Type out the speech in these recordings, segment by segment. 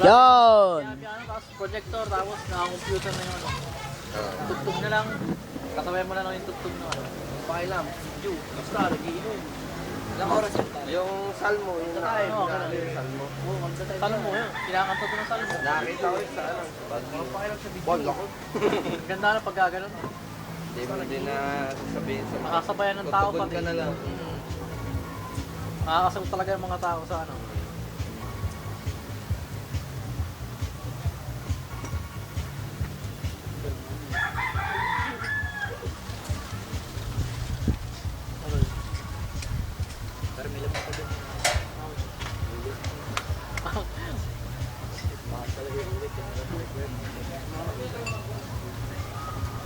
Yan! Tapos projector, tapos naka-computer na yung ano. Tugtog na lang. Kasabay mo na lang yung tugtog na ano. Pakilam, video, basta, nagiinom. Ilang oras yun tayo? Yung salmo, yung salmo. Salmo yun, kinakanta ko ng salmo. Nakakita ko sa ano. Walang pakilam sa video. Wala ko. Ganda na pag gaganon. Hindi mo din na sasabihin sa Nakasabayan ng tao tutugon pati. ka na lang. Nakakasagot talaga yung mga tao sa ano.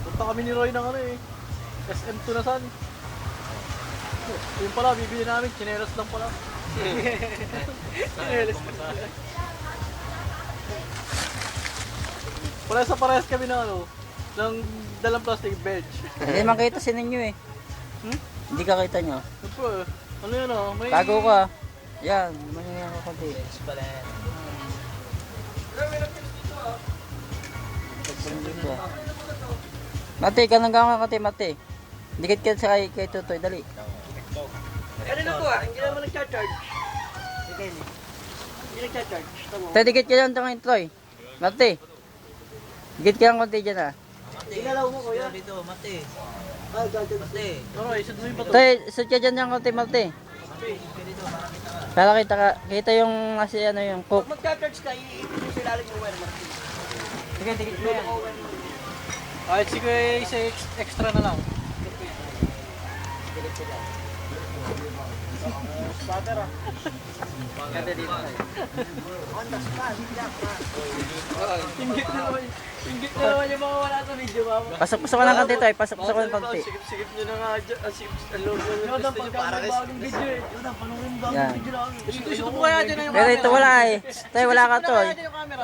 Punta kami ni Roy ng ano eh. SM Tunasan. Yung pala, bibili namin, chinelas lang pala. Chinelas lang pala. Wala sa parehas kami na ano, ng dalang plastic bench. Hindi makita si ninyo eh. Hindi ka kita nyo. Ano yun oh, may... Tago ka. Yan, mangyayang ka konti. Mati, kanang ka kati, Mati. Dikit ka sa kay Tutoy, dali. Ano na ko hindi naman nagcha-charge. Hindi nagcha-charge. Tama. Tay, dikit ka dyan itong Troy. Mati. Dikit ka lang konti dyan ah. Inalaw mo kuya. Dito, mati. Ay, gagawin. Mati. Pero, isad mo yung bato. Tay, isot ka dyan yung konti, Mati. Para kita yung kasi ano yung cook. Pag magcha-charge ka, iipin mo sa ilalim ng wire. Sige, dikit mo yan. Kahit sige, isa extra na lang. Spatter ah. Ganda dito tayo. On the spot. Ingit na naman yung mga wala sa video, mama. Pasok-pasok ka ng konti, Tay. Pasok-pasok ka ng konti. Sikip-sikip nyo na nga dyan. Ang lord nyo na pagkakaroon ng bagong video eh. Yun na, panoorin yung bagong Yan. video namin. Isuot mo kaya dyan na yung Pero ito wala eh. Tay, wala ka, Toy. Kaya dyan yung camera.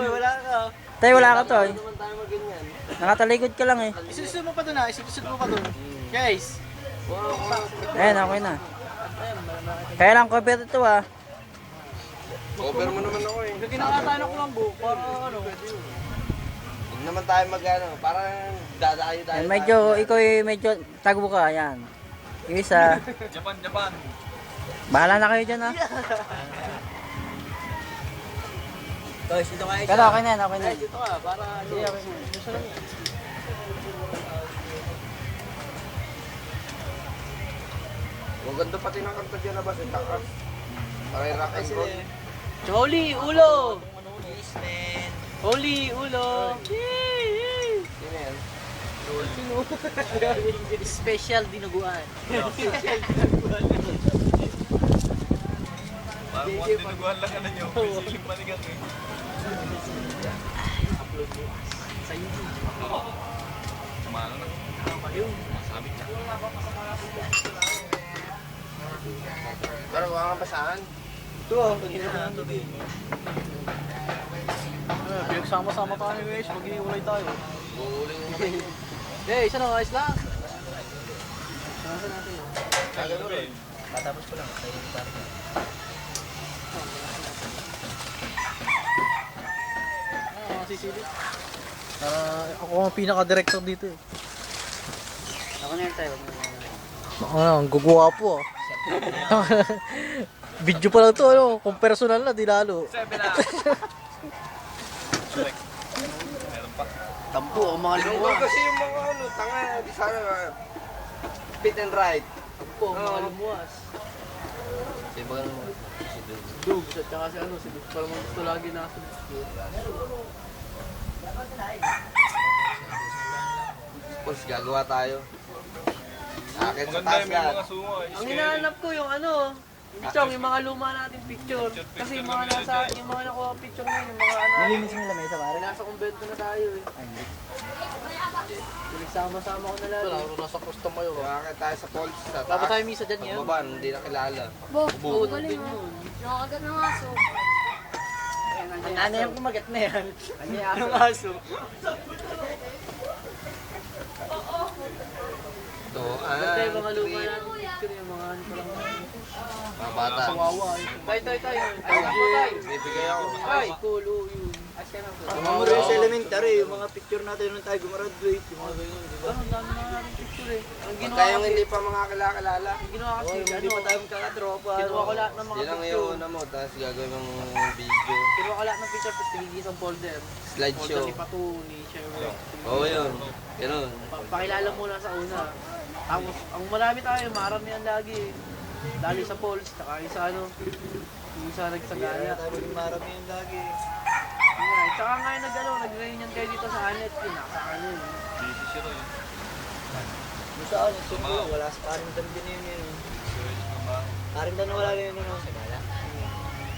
Wala ka. Tay, wala ka, Toy. Naman tayo maganyan. Nakatalikod ka lang eh. Isuot mo pa dun ah. Isuot mo pa dun. Guys. Ayan, okay na. Kaya lang, cover ito ah. Cover mo naman ako eh. Ginawa tayo ng kulambo para ano. Huwag naman tayo mag-ano, parang dadayo tayo. Yan, medyo, ikaw medyo tago ka, yan. Yung isa. Japan. Bahala na kayo dyan ah. Guys, dito kayo. Pero okay na yan, okay na yan. Dito ka para ano. Gusto lang. Maganda pati ng kanta dyan na ba? Takas. Parang rock and roll. Holy ulo! Holy ulo! Sino yan? Special dinuguan. Parang mukhang dinuguan lang ka na nyo. Pisiling panigang eh. Sa YouTube. Sumalo na. Masabi ka. Pero huwag kang basahan. Ito oh, pag-inahan to din. Pinagsama-sama tayo guys, mag-iulay tayo. Buhuling mo naman. Eh, isa na, ayos lang. Kagano rin. Tatapos ko lang. Sisili. Ako ang pinaka-director dito eh. Ako na yun tayo. Ang guguwa po ah. Video pa lang to, ano, kung personal na, di lalo. Tampo ang mga Yung luwa. kasi yung mga ano, tanga, di sana fit and right. Tampo, mga lumuwas. Di ba ganun mo? Dugs at saka si ano, si Dugs parang gusto lagi nasa Tapos gagawa tayo. Akin sa Maganda taas yung may yan. mga sumo. Ang hinahanap ko yung ano, Bichong, yung mga luma nating picture. Kasi yung mga nasa, yung mga nakuha picture na yung mga ano. Nalinis mo lamesa pare. Nasa kumbento na tayo eh. Nagsama-sama ko na lang. Wala, nasa custom kayo. Kaya tayo sa falls sa Dapat taas. tayo misa dyan ngayon. Pagbaba, hindi na kilala. Oo, din yun. Nakakagat ng aso. Ano yung kumagat na yan? Yung aso. Ito, Ba't tayo mga luma natin? Kuya, picture yung mga ano pa lang. Mga bata. Kawawa. Tay. Ay, tay. Bibigay ako. Ay, cool. Yun. Mga rin sa elementary, yung mga picture natin nung tayo gumraduate, yung mga ganyan, di ba? Ang dami na namin picture eh. Ang Pag ginawa kayong kasi, hindi pa mga kilala, ang ginawa kasi, Hindi pa tayo magkakatropa. Kinuha ko lahat ng mga yun ang picture. iuna mo, tapos gagawin mong video. Kinuha ko lahat ng picture, tapos pinigil isang folder. Folder Slideshow. ni Patu, ni Sherwood. Oo yun. Ganun. Pakilala muna sa una. Tapos, ang marami tayo, marami yan lagi eh. Dali sa polls, tsaka yung sa ano, yung sa nagsagana. Tayo maging marami yun lagi. Tsaka nga yung nag-reunion kayo dito sa Anet, pinakasaan yun. Busy siya rin. Yung sa ano, siguro, wala sa paring dan din yun. Service na ba? Paring dan wala rin yun.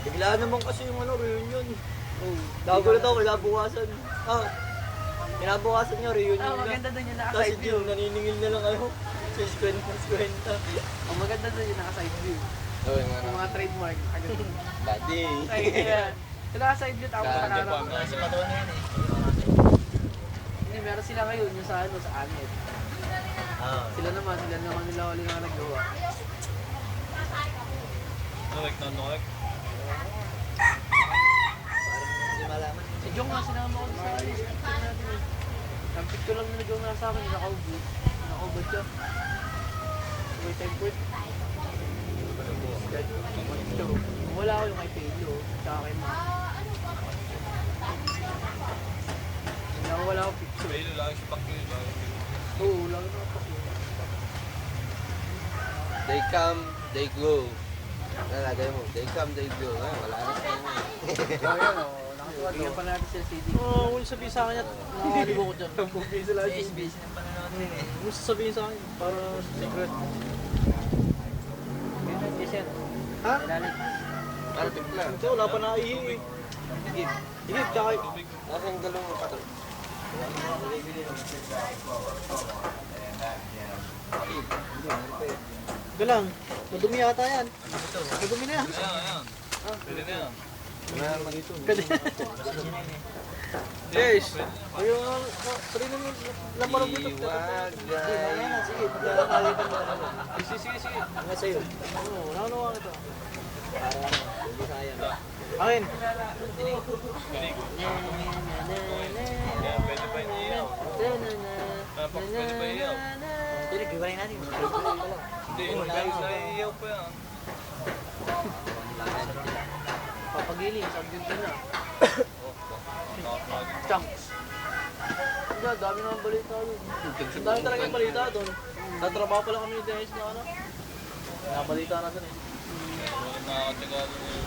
Biglaan naman kasi yung ano, reunion. Oh, Nagulat ako, kinabukasan. Kinabukasan nyo, reunion na. maganda doon yung Tapos naka-side view. yung naniningil na lang ako. Sa kwenta. Ang maganda doon yung naka-side view. Oo, yung ano. Yung mga trademark. Agad. Daddy. Ay, kaya. Yung naka-side view, tapos Ganda nakarap. pa. Kasi patuwa na yan eh. Hindi, meron sila ngayon yung sa ano, sa Anet. Sila naman nila ulit na naggawa. Ano, like, nanok? Parang hindi malaman. Si Jong nga sinama ko sa picture natin eh. Ang picture lang na nagawa na sa akin, naka-ubod. Naka-ubod siya. May time point. Kung wala ako yung kay Pedro, tsaka kay Ma. Kung wala ako picture. May lalaki si Pacquiao, di ba? Oo, wala ako pa. They come, they go. Nalagay mo, they come, they go. Ah, wala na sa inyo. Bigyan pa natin sila CD. Oo, kung sabihin sa akin at Nakakalibo ko dyan. busy lang. Busy ng pananood yun eh. Kung sasabihin sa akin, para secret. Jason. Ha? Ilalit. Perfect lang. Kasi wala pa naihi eh. Higit, tsaka Nasa yung galong mo pa to. galang. Madumi yata yan. Madumi na yan. Ayan. Pwede na yan. Pwede. Yes. Ayun, sarili mo laman ng dito. Iwagay. Sige, magkakalitan mo na. Sige. Nga sa'yo. Oo, nakanawa kita. Para hindi sayang. Akin. Yan, pwede pa iiyaw. Pwede pa iiyaw. Hindi, giwain natin. Hindi, naiiyaw pa yan. Papagiling, subject na. Nakakagin. Chunks. Hindi, dami naman balita doon. Ang dami talaga yung balita doon. Natrabaho pala kami ni Dennis na ano. Nabalita na doon eh. Walang nakakataga doon eh.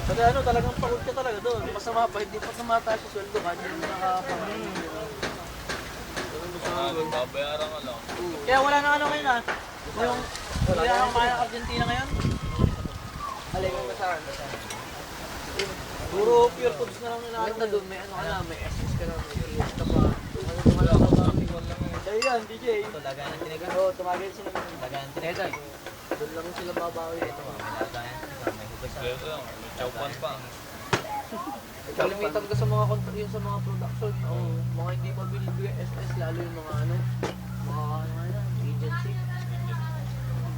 Kasi ano, talagang pagod ka talaga doon. Masama pa, hindi pa tumataas yung sweldo ka, hindi mo nakapangaling. Babayaran ka lang. Kaya wala na ano ngayon ah. Yung, hindi na ako kaya Argentina ngayon. Alay mo ba sa akin? Puro pure foods na lang Maganda inaano. doon, may ano ka na, may SS ka na, may serious ka pa. Kaya yan, DJ. Ito, dagan ng tinigan. Oo, tumagay sila. Dagan ng tinigan. Doon lang sila babawi. Kompleto yan. May chowpan pa. Kalimitan ka sa mga yung sa mga production, mga hindi mabili SS, lalo yung mga ano, agency.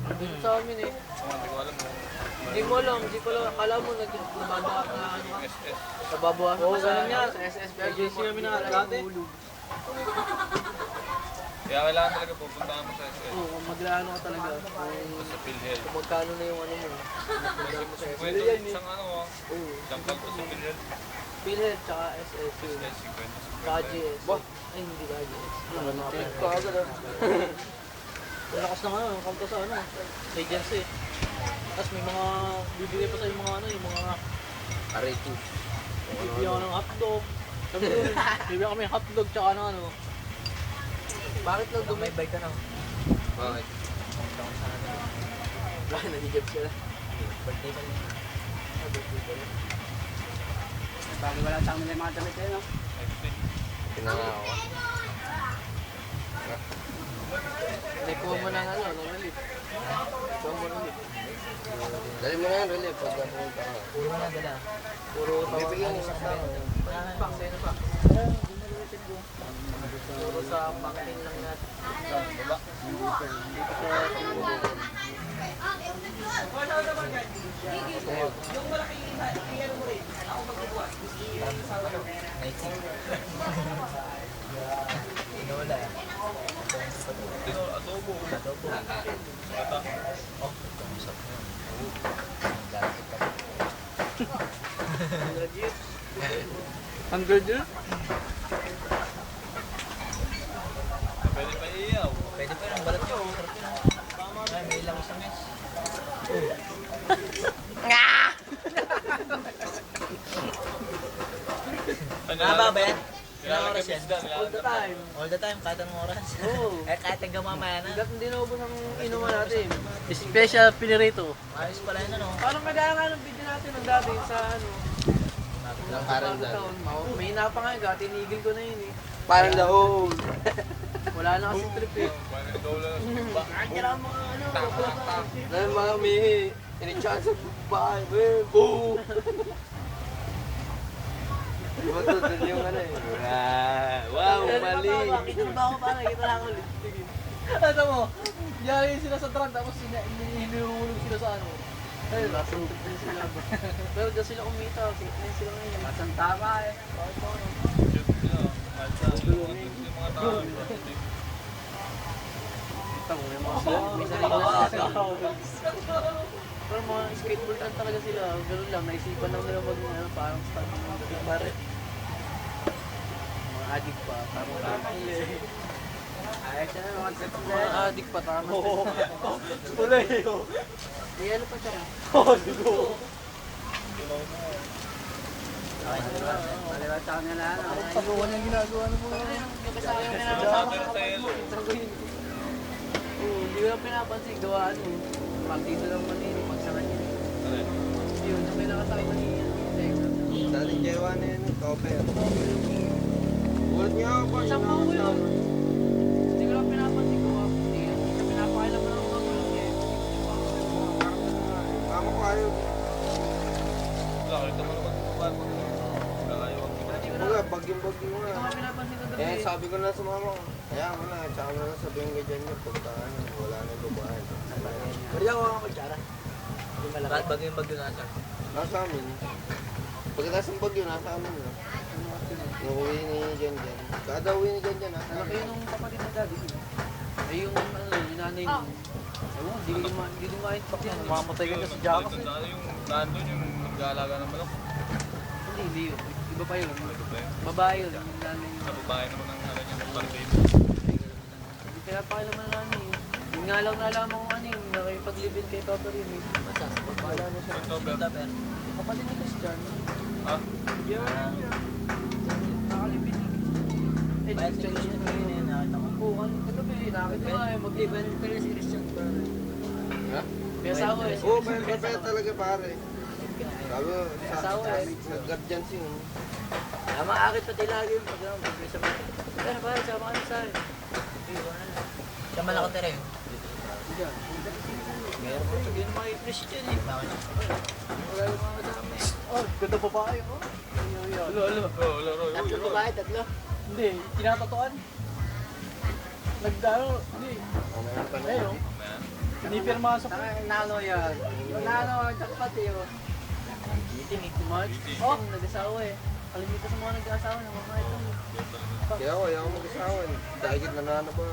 Doon sa amin eh. Hindi ko alam mo. Hindi mo alam, hindi ko alam, akala mo nagbabawa na ano ka. SS. Nababawasan Oo, ka sa, ganun yan. sa SS, Agency kami na dati. Kaya kailangan talaga pupuntahan mo sa SS. Oo, kung maglaano ka talaga. Sa PhilHealth. Kung magkano na yung ano mo. Magdala mo sa SS. Kwento isang ano oh. Oo. Isang kalpo sa PhilHealth. PhilHealth tsaka SS yun. SS, 50. Tsaka GS. Ay, hindi ka GS. Ito agad ah. Ang lakas ng ano, kanto sa ano, sa agency. Tapos may mga, bibigay pa sa yung mga ano, yung mga Arito. bibigyan ko ng hotdog. Sabi ko, bibigyan kami ng hotdog tsaka ng ano. Bakit lang dumay ka na? Bakit? Bakit nag-job sila? Birthday pa rin. Bakit wala sa amin yung mga damit kayo, no? Pinangawa. Naikuha mo ng ano, ng relief. Ikuha mo ng relief. Dali mo na yan, relief. Pag napunta ka. Puro na dala. Puro Bibigyan mo sa tao. Pak, sa'yo pa. Puro sa pakain lang natin. Baba. Dito sa Pwede pa iyaw. Pwede pa yung balat nyo. Ay, may ilang isang mes. Haba ba yan? Ilang oras yan? All the time. All the time, kahit anong oras. Oo. Eh, kahit hanggang mamaya na. Hanggat hindi naubos ang inuman natin. Special pinirito. Ayos pala yun, ano? Parang kagaya nga ng video natin nung dati sa ano. Parang Bago taon. May hinapa nga yun, tinigil ko na yun eh. Parang daw. Wala na kasi trip eh. Parang daw lang sa iba. Kaya ang mga ano, Dahil mga umihi. Ini-chance sa bahay. Boom! Diba to? Doon yung ano eh. Wow, mali. Kita ba ako parang kita lang ulit. Sige. Ano mo? Yari sila sa truck tapos hinihulog sila sa ano. Ayun, nasuntok din sila. Pero dyan sila kumita. Kaya sila ngayon. Masang tama eh. Shoot sila. Malsa. Yung mga tao. Kita mo, may mga sila. May sarili na sila. Pero mga skateboard lang talaga sila. Ganun lang, naisipan lang nila mag ano, parang start ng pare. Mga addict pa, tama tama. Ayos na mga set na. Mga addict pa, tama. Wala yun. May ano pa siya. Maliwat sa kanila. Pag-uwan yung ginagawa ng mga. Yung kasama yung Sabi rin sa yelo. Oo, hindi ko lang pinapansin. Gawa ano. Partido lang man yun. Pagsakan niya. Ano yun? Yun, yung may nakasama niya. Dating Jewa na yun. Topper. Ulit niya ako pa. Isang mga yun. Hindi ko lang pinapansin. Gawa. Hindi ko pinapakailan mo lang mga gulang niya. Mama ko ayaw. Wala, kita mo naman. Kakayo ang iba. Hindi ko na. Mga bagyong-bagyo nga. Hindi ko nga pinapansin ko Eh, sabi ko na sa mama ko. Kaya mo na, tsaka mo na sabihin ka dyan yun. Pagka ano, wala na yung babae. Bariya ko ako kutsara. Kahit bagyo nasa. Nasa amin. Pagkatapos ng bagyo, nasa amin na. Nung uwi ni Jan Jan. Kada uwi ni Jan Jan, nasa Anak amin. yun yung kapatid na daddy. Ay yung ano, yung nanay mo. Ewan, hindi ko ma-intak yan. Mamatay ka na sa Jackass eh. Yung nandun yung nag-aalaga ng manok. Hindi yun. Iba pa yun. Ano ba yun? Babae yun. Yung nanay Sa mo. babae naman ang alam niya ng barkay. Hindi kaya pa alam na nanay. Yun nga lang nalaman ko ano yung nakipag-live-in kay Papa rin eh. Wala na siya. October. Kapatid ni Christian. Ha? Nakalipin ni Eh, Christian siya na yun eh. Nakita ko po. Ano ba eh? Nakita ko eh. Mag-live-in ka rin si Christian. Ha? May asawa eh. Oo, pwede talaga pare. Sabi ko, Asawa eh. nag-guardian siya. Tama, akit pati lagi yung pag ano, mag-isa mo. Ano ba? Sama ka na sa akin. Siya malaki tere yun. Diyan. Meron ko sabihin mga i-Christian eh. Bakit? Wala yung mga kasama eh. Oh, ganda babae oh. Alo. Oo, laro. Tatlo babae, tatlo. Hindi, tinatatuan. Nagdaro, hindi. Meron pa na. Ayun oh. Hindi pirma sa Nano yan. Nano, jackpot eh oh. Giting eh. March. Oh, nag-asawa eh. Kalimitan sa mga nag-asawa ng mga ito. Kaya ako, ayaw mag-asawa. Dahil na nana pa.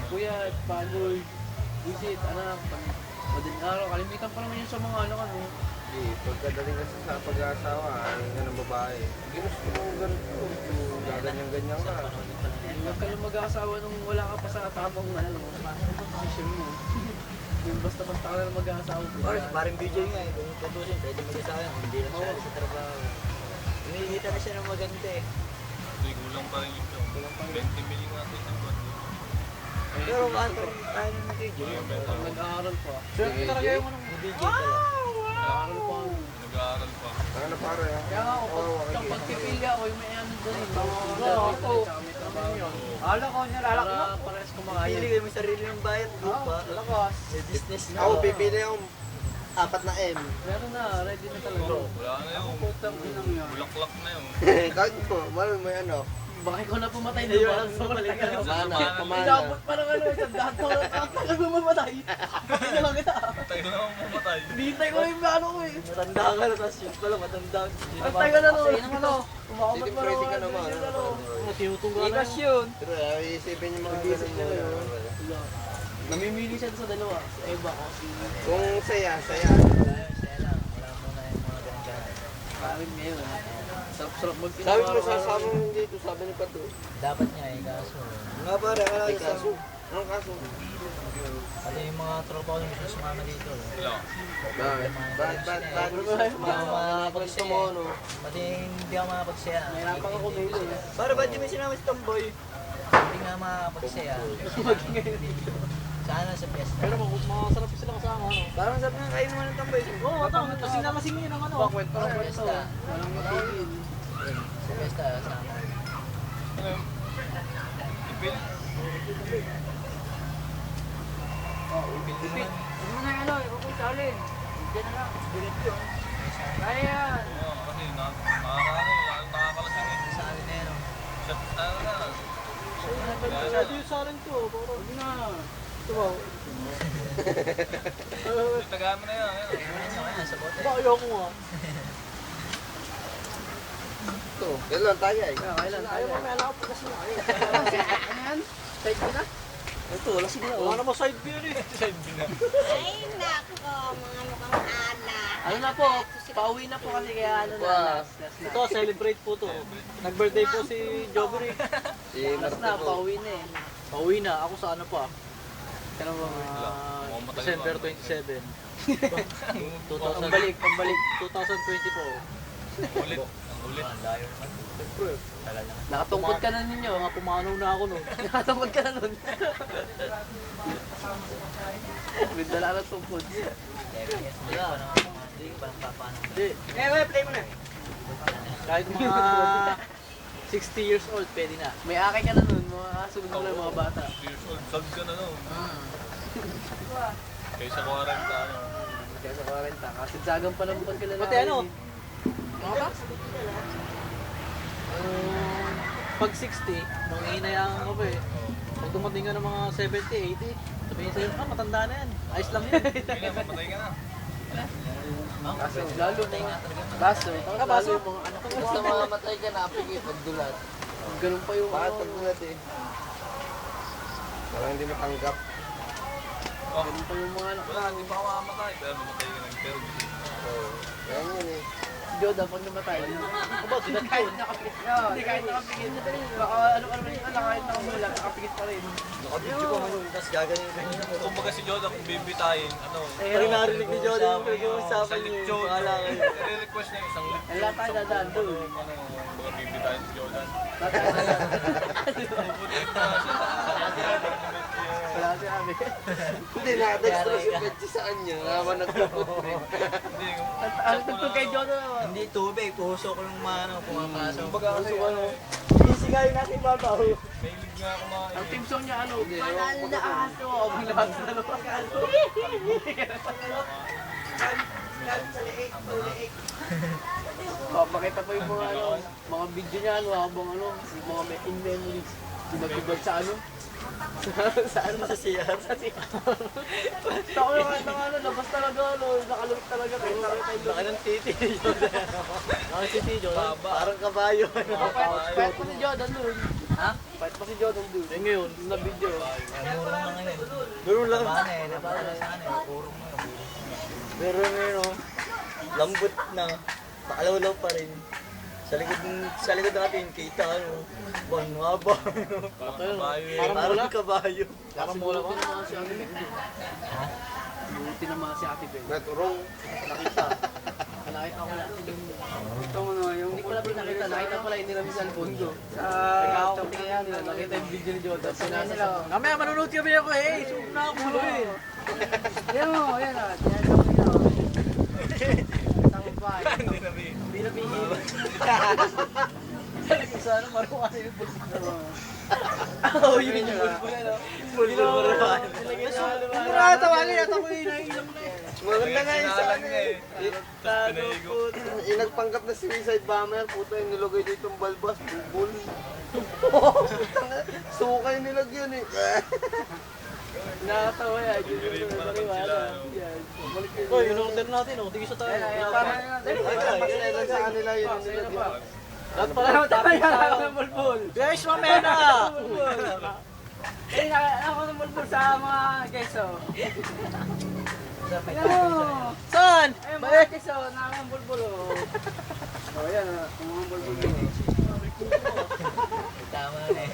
Kuya, panoy, visit, anak, madaling araw. Kalimitan pa naman yun sa mga anak ano. Hindi, pagkadaling kasi sa pag-asawa, ayaw nga ng babae. Ginusto mo ganito. Gaganyan-ganyan ka. Huwag ka lang mag-asawa nung wala ka pa sa tapong ano, position mo. Yung basta-basta ka lang mag-asawa. Or, parang video nga eh. Kung tutusin, pwede mag-asawa yan. Hindi na siya sa trabaho. Umihita na siya ng maganda eh. Hindi, kulang pa rin yun. 20 million natin ang buwan. Pero kanto, tayo na nag-video. Nag-aaral pa. Swerte talaga yung ano. Nag-video ka lang. Nag-aaral pa. Nag-aaral pa. Ano na pare ha? Kaya nga ako, pag pagpipili ako, yung may ano doon. Oo, may trabaho yun. Ala ko, nilalak mo. Para parehas kumakain. Pili kayo may sarili ng bayad. Lupa. Lakas. May business na. Ako, pipili akong 4 na M. Meron na, ready na talaga. Wala na yun. Putang inang yan. Bulaklak na yun. Kahit po, may ano. Baka ikaw na pumatay na ba? Pamana. Inabot pa ng ano, isang daan taon at tagal mo mamatay. Hindi na lang kita. Tayo na akong mamatay. Hinihintay ko na yung ano ko eh. Matanda ka na, tapos yun pala matanda. Ang tagal na nun. Ano? Umakamot City pa Friday naman. ka naman. Tinutong ka na. Ikas yun. Pero isipin yung mga Mag-isip ganun niya mo. yun. Namimili siya sa dalawa. Sa Eva o si... Kung saya. Saya lang, wala mo na yung mga ganyan. Karin ngayon. Sarap-sarap magpinawaro. Sabi mo sasama mo dito, sabi ni Pato. Dapat nga eh, kaso. Nga pare, ay kaso. Anong kaso? Pati yung mga tropa ko yung gusto sumama dito. Wala. Bakit gusto mo, no? Pati hindi ako makapagsaya. Nahirapan ako ngayon eh. Para ba't yung may sinama si Tomboy? Hindi nga makapagsaya. Maging ngayon dito. Sana sa fiesta. Pero masarap sila kasama. Ano? Parang sabi nga kayo naman ng Tomboy. Oo, tama. Kasi nakasing yun ang ano. Kwento Sa fiesta. Walang matigil. Sa fiesta, sama. Ano yun? Ipil? Ipil. Ano na ano, ikukusalin. Diyan na lang. Kaya yan. Oo, kasi nakakalasing eh. Sa akin na yun. Shot, ano na. Sabi yung salin to. Huwag na. Ito ba? Tagamin na yan. Ayun. Ayun, sa bote. Ba, ayoko nga. Ito, yan lang tayo eh. Kailan? Ayaw mo, may alam ko kasi na. Ano yan? Side view na? Ito, wala sige na. Wala naman side view eh. Side view na. Ay, nako, mga mukhang ala. Ano na po, pauwi na po kasi kaya ano na. Last na. Ito, celebrate po to. Nag-birthday po si Jobbery. Si Last na, pauwi na eh. Pauwi na, ako sa ano pa. Kaya ba, December 27. Pambalik 2024. Ulit. Ang ulit. Ang layo naman. Siyempre. Tagal na. Nakatungkod ka na ninyo, nga pumanaw na ako nun. Nakatungkod ka na nun. May dala na tungkod. 7 years mo pa naman. Hindi ka pa paano. Hindi. Play mo na. Kahit mga 60 years old, pwede na. May akay ka na nun, mga kasunod mo lang yung mga bata. Years old. Sag ka na no. Kaysa 40 ano. Kaya sa 40, kasi sagang pa naman pag kilala. Pati ano? Mga ba? Pag 60, manginayaan ka pa eh. Pag dumating ka ng mga 70, 80, sabihin sa'yo, matanda na yan. Ayos lang yan. Hindi na, mamatay ka na. Kaso, Lalo na nga talaga. Baso. Lalo yung mga anak ko. basta mamamatay ka na, apigay pagdulat. Ganun pa yung Bakit ano. pagdulat eh? Parang hindi matanggap. Oh, Ganun pa yung mga anak ko. wala, hindi pa ako mamamatay. Pero mamatay ka lang. Pero gusto. Oo. Yan yun eh. Joda, pag namatay. Aba, kahit nakapigit. Hindi, kahit nakapigit. Baka ano ka naman yung anak, kahit nakamulang, nakapigit pa rin. Nakabidyo ko ngayon. Tapos gaganyan ganyan. Kung baga si Joda, kung bibitayin, ano, Parang narinig ni Jordan yung sa pinag-uusapan niyo. lechon, Bahala kayo. i-request niya isang lechon. Wala tayo dadaan doon. Ano, baga bibitayin si Jordan. Wala tayo dadaan. Puputin na siya. Wala si Abi. Hindi, nakadextra si Petsi sa kanya. Naman nagpuputri. Hindi, Ang tugtog kay Joda naman. Hindi tubig, puso ko yung mga ano, pumapasok. baga kasi ano, Isigayin natin babaw. mahilig nga kumain. Ang team song niya ano? Mahal na aso. Ang lahat sa dalawa ka aso. Papakita pa yung mga ano, mga video niya ano, habang ano, mga in memories. Sinagibag sa ano? Sa ano? Sa CR. Sa siya. Tako yung ano, labas talaga ano, nakalawit talaga kayo. Laki ng titi ni Jordan. Laki si titi Jordan. Parang kabayo. Pwede pa si Jordan dun. Ha? Pwede pa si Jordan dun. Eh ngayon, na video. Murong na ngayon. Ganun lang. Paano eh, napakala sa akin eh. Purong na. Pero ngayon, oh, lambot na. Makalawlaw pa rin. Sa likod natin, kita ano, buwan haba. Parang kabayo. Parang mula ko naman si Ate Ben. Ha? Yung tinamaan si Ate Ben. Naturong. Nakita. Nakita ko lang. Ito mo na, yung hindi ko lang nakita. Nakita pala yung nila sa cellphone ko. Nakakatingin nila. Nakita yung video ni Jordan. Sinasa sa phone. Mamaya manunod kami ako eh. Sumunod na ako maluhin. Yan mo, yan o. Yan mo yun. Tangin pa. Hindi na bi. Hindi na bihil. Sana marunong kasi yung bulbul na. Oo, yun yung bulbul na. Bulbul na. Nilagay na. Tawagin at ako yung naiilang na eh. Maganda nga yung sa Sinalang ano niya eh. eh. Tapos pinahigo. Yung nagpanggap na suicide bomber, puta yung nilagay dito yung balbas, bubol. Sukay nilagyan eh. Nakatawa yan. Nag-rape pa naman sila. ano. Uy, yung order natin, oh. Tigisa tayo. Mas sa kanila yun yung nilagyan. Lahat pala naman tayo ng bulbul. Guys, mamaya na! Eh, ako ng bulbul sa mga keso. Ano? Saan? Eh, mga keso, namin ang bulbul, oh. Oh, yan, mga bulbul. Tama na eh.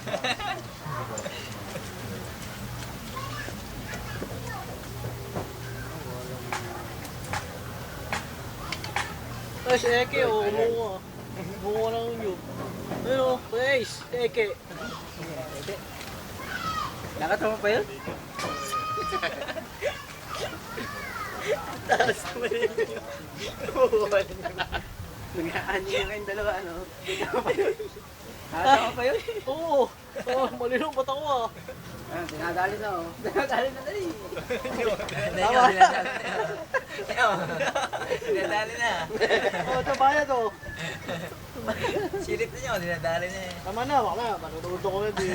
Ay, si Eke, oh, kumuha. Kumuha lang yun. Ano, guys, si Eke. Nakatama pa yun? Taas naman yun. Nag-aani na kayong dalawa, ano? Nakatama pa yun? Oo. Oo, malilong ba't ako ah? Dinadali na, oh. Dinadali na, dali. Tama na. Dinadali na. Oo, ito ba to? Silip na niyo, dinadali na eh. Tama na, mamaya. Manonood ako na di.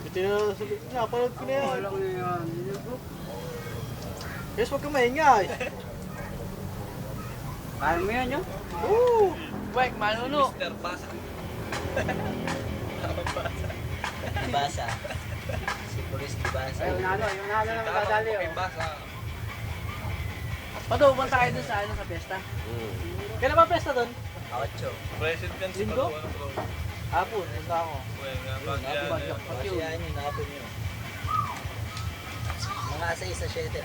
Bitin na sa napanood ko na yan. Wala ko yan. Yes, huwag ka maingay. Kaya mo yan, yun? Oo. Wek, manuno. Mr. Basa. Basa. Si Police Basa. Ay, yung nano na magdadali, oh. Basa. Pato, punta kayo dun sa, ano, sa pesta? Kailan ba pesta doon? Acho. Present yan si Linggo? Pag ano bro. Hapon, punta ako. Well, nga ba yan. Kasi yan yung napon nyo. Mga asa isa, 7.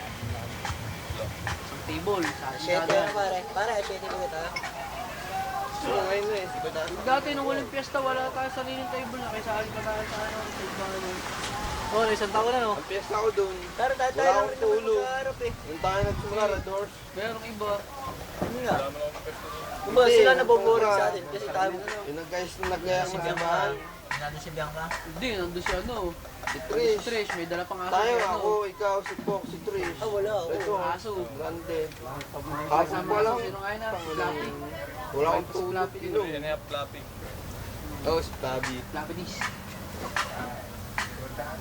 Table, sa 7 na pare. Pare, 7 ko kita. So ngayon na eh. Dati nung walang piyesta, wala tayo sariling table na kaysa alin pa tayo sa ano, sa ibang Oo, isang taon na no? Ang piyesta ko doon. Pero dahil Wala tayo akong lang tulog. nagkaharap eh. Yung tayo nagsimula, doors. Merong iba. Ano nga? Wala mo naman pesta doon. Kumbaga Hindi, sila yung naboboring sobra. sa atin kasi tayo Yung guys na nagaya si ng Bianca. samahan. Nandun si Bianca. Hindi, nandun siya ano. Si Trish. Trish, may dala pang aso. Tayo, ano. ako, ikaw, si Pok, si Trish. Ah, wala ako. Ito, Aso. grande. Kasama Kapag pa lang. sino nga yun na? Flappy. Wala akong tulog. Inom. Yan yung flapping. Oh, si Tabi. Flappy dish.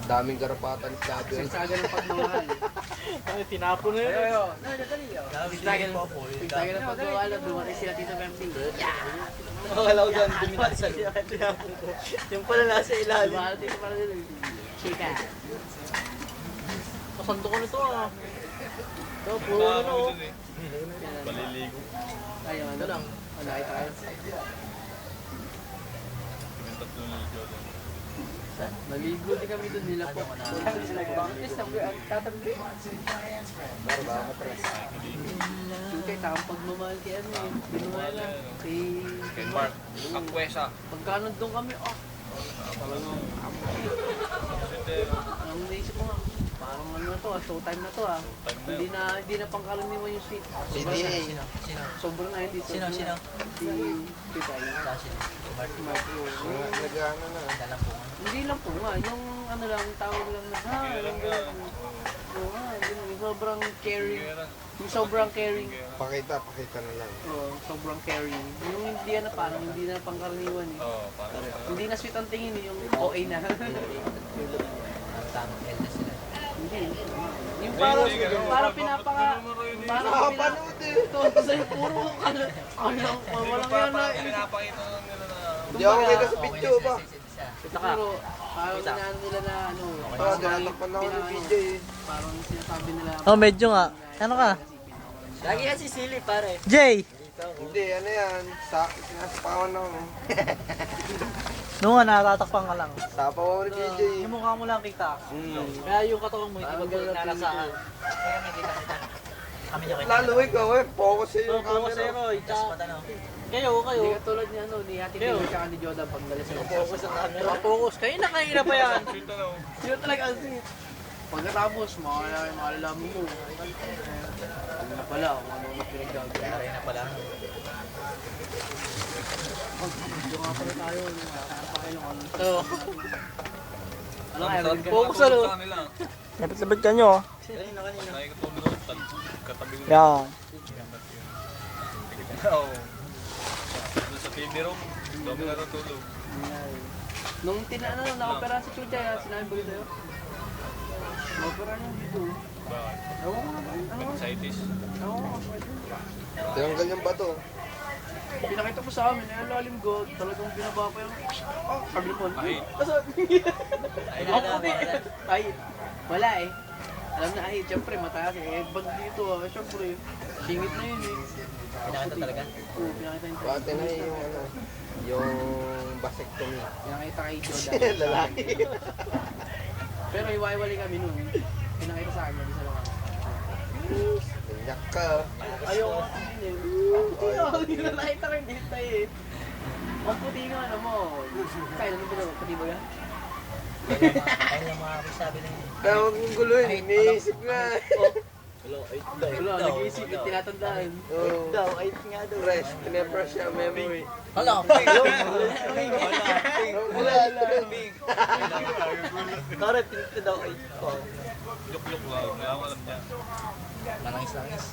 Daming garapatan si Tabi. Sagsaga ng pagmamahal. Ay, tinapon na yun. Ayo, dali. Sagsaga ng popo. Sagsaga ng pagmamahal. Dumating sila dito Pepsi. Makakalaw doon, dumitan sa loob. Yung pala nasa ilalim. Dumating dito para dito. Chika. Kasando ko nito ah. Ito, puro Wala ano kami oh. dun eh. Paliligo. Ayun, ano lang. Wala ito kayo. Yung tatlong ligo doon. Naligo din kami doon nila po. Sabi sila, bakit ang tatabi? Para ba ako, Tres? Kaya tamang pagmamahal kay ano eh. Binuhay lang. Kay Mark. Akwesa. Pagkano doon kami, oh. Talagang. Ang naisip ko nga, parang ano na to ah, showtime na to ah. Hindi na pangkaraniwan yung sweet. CDA. Sino? Sobrang na hindi. Sino? Si Pitay. Sino? Nag-ano na. Dalang po. Hindi lang po nga, yung ano lang, tawag lang na, yung gano'n. Oo nga, yung sobrang caring. Yung sobrang caring. Pakita na lang. Oo, sobrang caring. Yung hindi na parang, hindi na pangkaraniwan eh. Oo, parang. Hindi na sweet ang tingin eh, yung OA na. Ang tamang L na sila. Hindi. Yung parang, parang pinapaka, parang Nakapanood eh. ito sa'yo, puro walang yan na. Pinapakita lang nila na. Hindi ako kita sa picture ba? Pero, parang inaano nila na ano, Oo, dinatakpan ako ng BJ eh. parang sinasabi nila. Oh, medyo nga. Ano ka? Lagi yan si Silly pare. Jay! Hindi, ano yan. Sinasapawan ako. Noong nga, natatakpan ka lang. Sapaw ako ni BJ. Yung mukha mo lang kita. Kaya yung katawan mo, hindi Parang maganda ganun nalasaan. Kami niya Lalo ikaw eh, focus sa yung Focus camera. zero. Tapos mata na. Kayo. Hindi katulad niya, ano, ni Ate Pino tsaka ni Jordan pag dala sila. Focus ang camera. Focus. Kanina pa yan. Sweet na lang. Sino talaga ang sweet? Pagkatapos, makalalaman mo. Ano na pala, kung ano na pinagdagdag. Kaya na pala. Video nga pala tayo, nakakapakilong ano. So, Ano kaya, focus ano? Sa kanila. Lapit-lapit ka nyo. Kanina. Nakikitulog ako. Yan. Oo. Doon sa TV room, dami na natulog. Nung na-opera si Chuchay, sinabi ko sa'yo. Na-opera niya dito. Bakit? Ewan ko nga ba? Ano? Anxieties. Ewan ko. Tinanggal yung bato. Pinakita ko sa amin, lalim ko, talagang binaba pa yung... Oh, sabi mo. Ay. Ang puti. Ay, wala eh. Alam na ay, syempre mataas eh. Bag dito syempre. Singit na yun eh. Pinakita talaga? Oo, pinakita yun. Pati na yung ano, yung vasectomy. Pinakita kay Joda. Lalaki. Pero iwaiwalay kami nun. Pinakita sa akin, isa lang kami. Ganyak ka. Ayoko nga tingin eh. Ang puti nga, hindi na nakita ko yung dito eh. Ang puti nga ano mo. Kaya ano ba puti ba yan? Ayun lang mga sabi na yun. Kaya huwag mong guluhin, iniisip nga. Wala, nag-iisip at tinatandaan. Oo. Daw, ay nga daw. Fresh, pinefresh siya memory. Hala, Wala lang. Tara, pinito daw ay ko. Luk-luk lang, kaya ako alam niya. Langis-langis.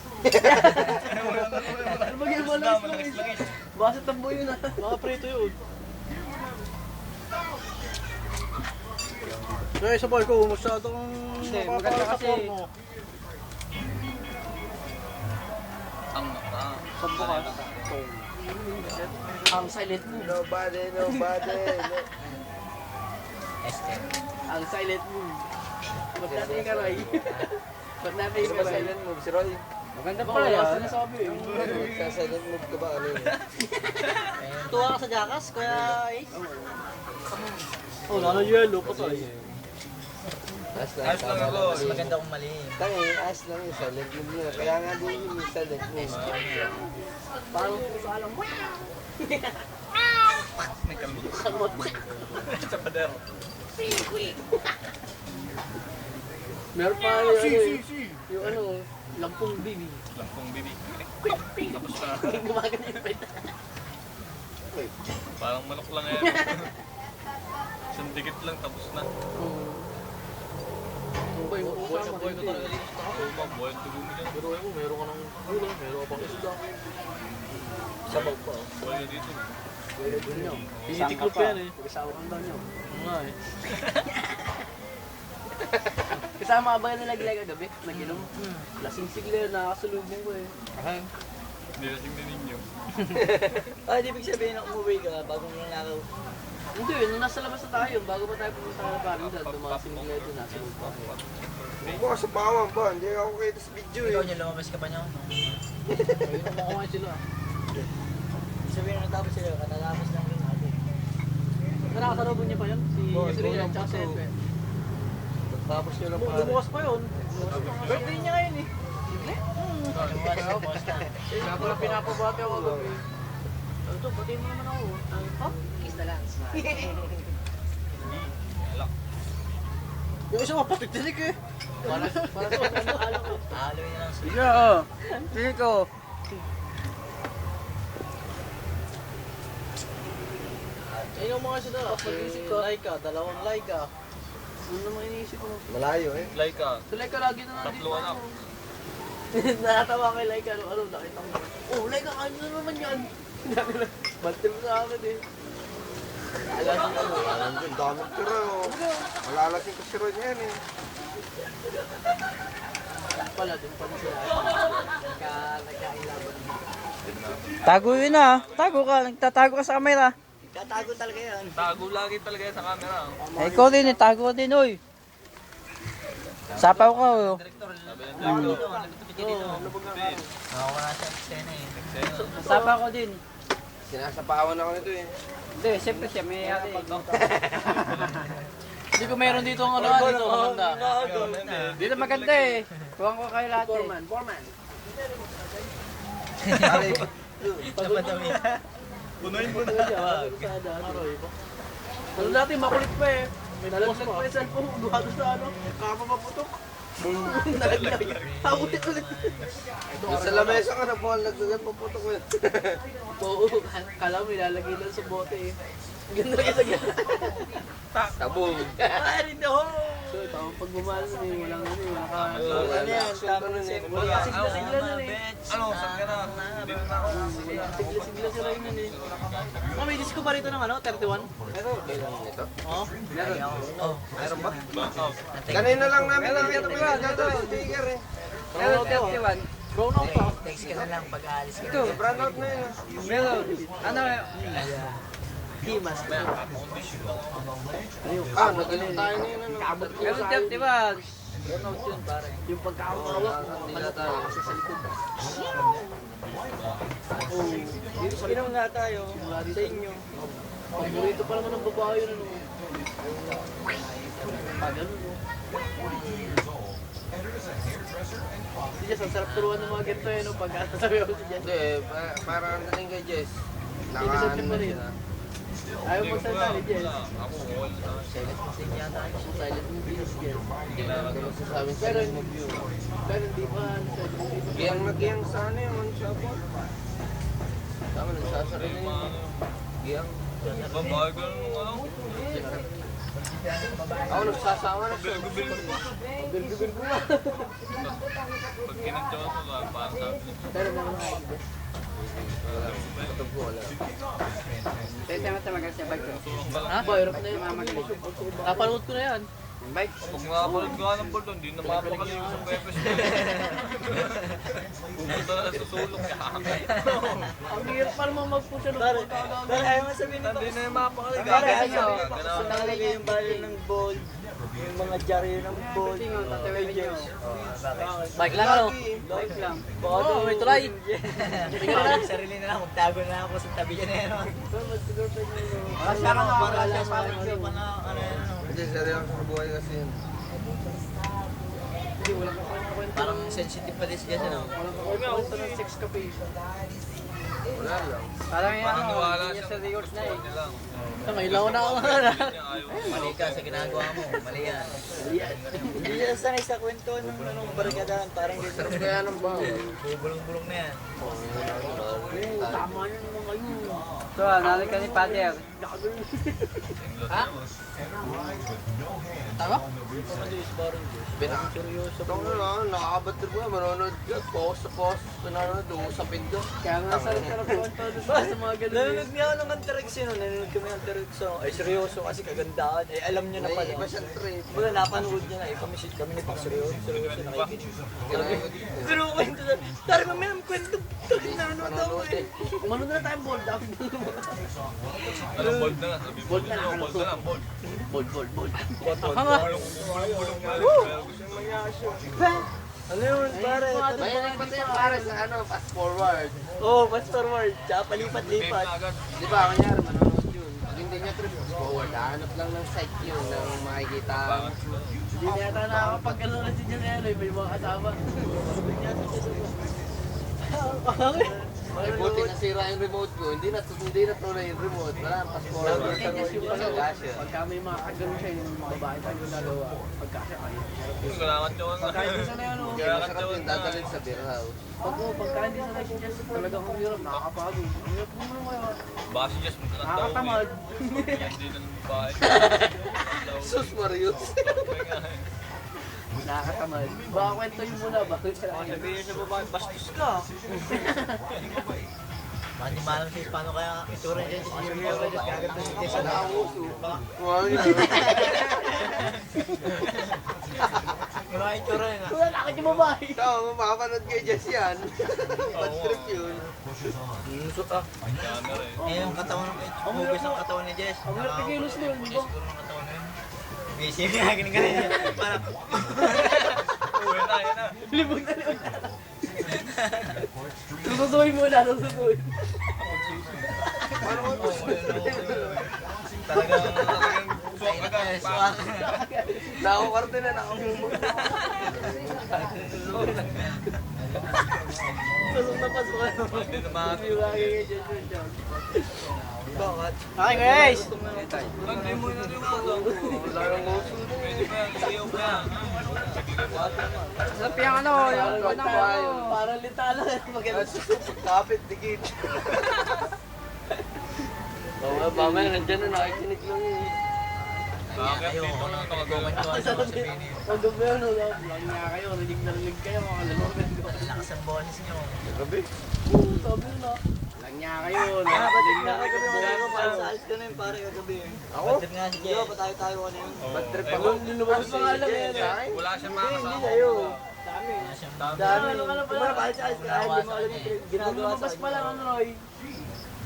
Ano ba yung malangis-langis? Basta tambo yun ah. Mga prito yun. Kaya sa boy ko, masyadong maganda kasi. Ang Sambo ka. Ang silent move. Nobody. No. Ang silent move. Ba't natin ka, Ray? Ba't natin Sino ka, ba Ray? silent move? Si Roy? Maganda pala yan. Sinasabi eh. Magka-silent move ka ba? Ano yun? Tuwa ka sa Jackass, Kuya Ace? Oh, lalo yellow pa tayo. As lang. Ayos lang ako. Mas maganda kung mali. Tangi, as lang yung silent move nila. Kaya nga din yung silent move. Parang sa alam mo. May kami. Sa pader. Meron pa yung ano eh. Yung ano, lampong bibi. Lampong bibi. Tapos na. Gumagana yung pwede. Parang manok lang yan. Isang dikit lang, tapos na. Boy, Boy na boy ko talaga dito. Oo, mabuhay ang dugo mo yan. Pero ayun, meron ka ng ulam, meron ka pang isda. Sabaw pa. Buhay na dito. Tinitiklop pa yan eh. Pag-asawa kang daw niyo. Nga eh. Kasama ka ba na naglay kagabi? Nag-inom? Lasing sigla, nakakasulubong ko eh. Hindi na tingnan ninyo. Ah, di ibig sabihin na umuwi ka bago mo nakaw. Hindi, nung nasa labas na tayo, bago pa tayo pumunta sa Parinda, dumating nila doon, nasa loob pa. Huwag mo ka sa bawang ba? Hindi ako kita sa video Ikaw eh. niya, lumabas ka pa niya. Ayun, kumakuha sila. Sabihin na natapos sila, katatapos lang rin natin. Nakakasalubong niya pa yun? Si Oo, Srina, ikaw lang tsaka si po. Edwin. Tapos nyo lang pare. Lumuwas pa yun. Birthday niya ngayon eh. Bukas na. Kaya pala pinapabati ako gabi. Ito, pati mo naman ako. Oh, kiss na lang. Yung isa mapatitinig eh. Para sa ano ko. Haloy na lang. Sige oh. Sige ko. Ayun ang mga sila. Pag-isip ko. Laika, dalawang Laika. Ano naman iniisip ko? Malayo eh. Like ka. So Laika lagi na nandito. Tatlo anak. Nakatawa kay Laika. Ano, nakita ko. Oh, Laika, ano na naman yan? Bantil mo sa akin eh. Alam dyan, daming tira oh. Malalaking ko si Roy yan eh. Pala, din pala sila. Nagkailaban. Tago yun ah. Tago ka. Nagtatago ka sa camera. Katago talaga yan. Tago lagi talaga yan sa camera. Eh, ikaw din eh. Tago din oy. Sapaw ka oh. Direktor, Sabi ng director. nagtutupit dito. Nakawala siya ang eksena eh. Eksena. Sapaw ko din. Sinasapawan ako nito eh. Hindi, siyempre siya may ate. Hindi ko meron dito ang ano, dito ang maganda. Dito maganda eh. Kuhaan ko kayo lahat eh. Foreman. Pare, Napadami. Punuin mo Ano natin, makulit pa eh. May nalaglag pa yung cellphone, duhado sa ano, kama maputok. Nalaglag. Ulit-ulit. sa lamesa ka na po, nagdagan paputok ko yan. Oo, kala mo ilalagay lang sa bote eh. Ganda lang sa ganda. Tabog. Ah, rin daw! So, tao. Pag bumalo na eh, walang ano eh, walang ka. Ano yan? Tama nun eh. Sigla na eh. Ano, saan ka na? Dito na ako. Sigla sila yun nun eh. Oh, may disco pa rito ng ano, 31? Oo. Meron ba? Bakaw. Kanina lang namin nakita mo yung sticker eh. Meron 31. Brown out pa. Text ka na lang pag aalis ka. Ito, brand out na yun. Meron. Ano Himas. Ah, nagaling tayo na yun. Meron 31. Brown out yun pare. Yung pagkakawak, Nila tayo. kasi sa likod. Inom nga tayo sa inyo. Paborito pa naman ng babae yun ano. Pag ano no. Si Jess, ang sarap turuan ng mga ganito eh, no? Pag sabi ako si Jess. Hindi, parang ang dating kay Jess. Inisip mo rin. Ayaw mo salita ni Jess. Ako, wala. Silent movie si Jess. Sabi sa Pero, review. pero hindi pa ano siya. Giyang na giyang sana yung one shop. Tama, nagsasarili niya. Giyang. Babae ka nung ano? Ako nagsasama na siya. Bil-bil pa. Bil-bil ko nga. Pag kinagdawan ko ka, parang sabi. Pero meron nga si Jess. Patog ko wala. Ha? Bayarap na yun. Napanood ko na yan. Pag nakapanood ka ng bolt, hindi na mapakaliw sa pepes. Pumunta na susulong ka. Ang hirap pa naman mag-push ng Pare, ayaw mo sabihin nito. Hindi na yung mapakaliw. Gagahan nyo. Nakalagay yung value ng bold. Yung mga jari ng bold. Pages. Bike lang ano? Bike lang. Oo, may tulay. Sarili na lang, magtago na ako sa tabi niya na yan. Kasi ako nakakala sa amin yung mga ano yan. Hindi, seryoso sa buhay kasi yun. Hindi, wala ka kwento. Parang sensitive pa din siya ano. Wala ka kwento ng sex cafe. Wala lang. Parang yan, Parang niwala hindi siya niya sa records na eh. niya lang. May ilaw na ako na. Ayaw. Mali ka sa ginagawa mo, mali yan. Hindi siya sanay sa kwento ng anong barkadahan. Parang ganyan. Sarap kaya ng baho. Bulong-bulong na yan. Tama yun naman ngayon. So, nalik ka ni Pater. Ha? Tama? Seryoso. Ito na lang, nakakabatir mo. Manonood ka, post sa post. Pinanonood, uusapin ka. Kaya nga sarap kwento sa mga ganun. Nanonood nga ako ng Antarex yun. Nanonood kami ng Antarex. Ay, seryoso kasi kagandahan. Eh, alam niyo na May pala. iba siyang trip. Baga, napanood niya na. Eh, kami ni Pak seryoso. Seryoso, nakikinig. Pero kwento na. Tari, mamaya ang kwento. Nanonood ako eh. Manood na tayong bold. Anong bold na nga? Sabi bold na lang. Bold na lang, bold. Bold. Bulong-bulong na rin. Ano yun, pare? Mayanig pa tayo para sa ano, fast forward. Oo, fast forward. Tsaka Game palipat-lipat. na agad. Di ba, kanyari, manonood yun. Pag hindi niya trip, fast forward. Hanap lang ng site yun ng makikita. Hindi na yata nakakapag ano na si Janelle. May mga kasama. Ay, buti nasira yung remote ko. Hindi na tunay yung remote. Wala, fast forward. Pagka may mga kagano siya, yung mga babae tayo ginagawa. Pagka siya kayo. Kailangan niyo na. Kahit isa na yan, Kaya masarap yun, dadalhin sa beer house. pagka hindi sa life just talagang ang hirap, nakakapagod. Ang hirap naman ngayon. Baka si Jess magkakatawa. Nakakatamad. Hindi na ng bahay. Sus Marius. Nakakatamad. Baka kwento yun muna, bakit siya lang. Sabihin sa babae, bastos ka. Baka di maalam siya paano kaya itura niya si Jimmy Oga dyan gaganda si Jess. Wow, yun. Yung mga itura yun ah. Wala nakakit yung babae. Tama, mapapanood kay Jess yan. Bad trip yun. Camera eh. Eh yung katawan ng hugis ng katawan ni Jess. Ang hirap ikilos na yun, di ba? Siguro ng katawan na yun. Busy nga, ganun niya. Parang, Uwi na, yan na. Libog na. Sususuin muna, sususuin. talagang Suwak agad. swak. Nakakarte na nakamumula. Sulong na pasukan. Hindi na mga Yung lagi kay Jess yun dyan. Bakit? Okay guys! Hindi mo na rin ako. Wala nang nguso. Pwede ba yan? Sayaw ba yan? Sarap yung ano, yung Parang litala. Maganda. Kapit, dikit. Mamaya nandyan na, nakikinig lang yun. Bakit dito lang nakagalaw sa Bini. Ang gabi ano, lang nga kayo, rinig na rinig kayo, mga lalaman ko. Lakas ang boses nyo. Gabi. Sabi na, lang nga kayo, Ba't rinig na na kagabi rinig mo kayo. ano, para sa ayos ka na yun, pare kagabi. Ako? Bad trip nga si Jay. Ba tayo ano yun? Bad trip Eh, ako. Lumabas pa nga lang yan. Wala siyang Hindi makasama. sa'yo. Dami. Dami. Ano ka na pala? Kumara pa sa ayos ka, hindi mo alam yung ginagawa sa Lumabas pa lang ano, Roy.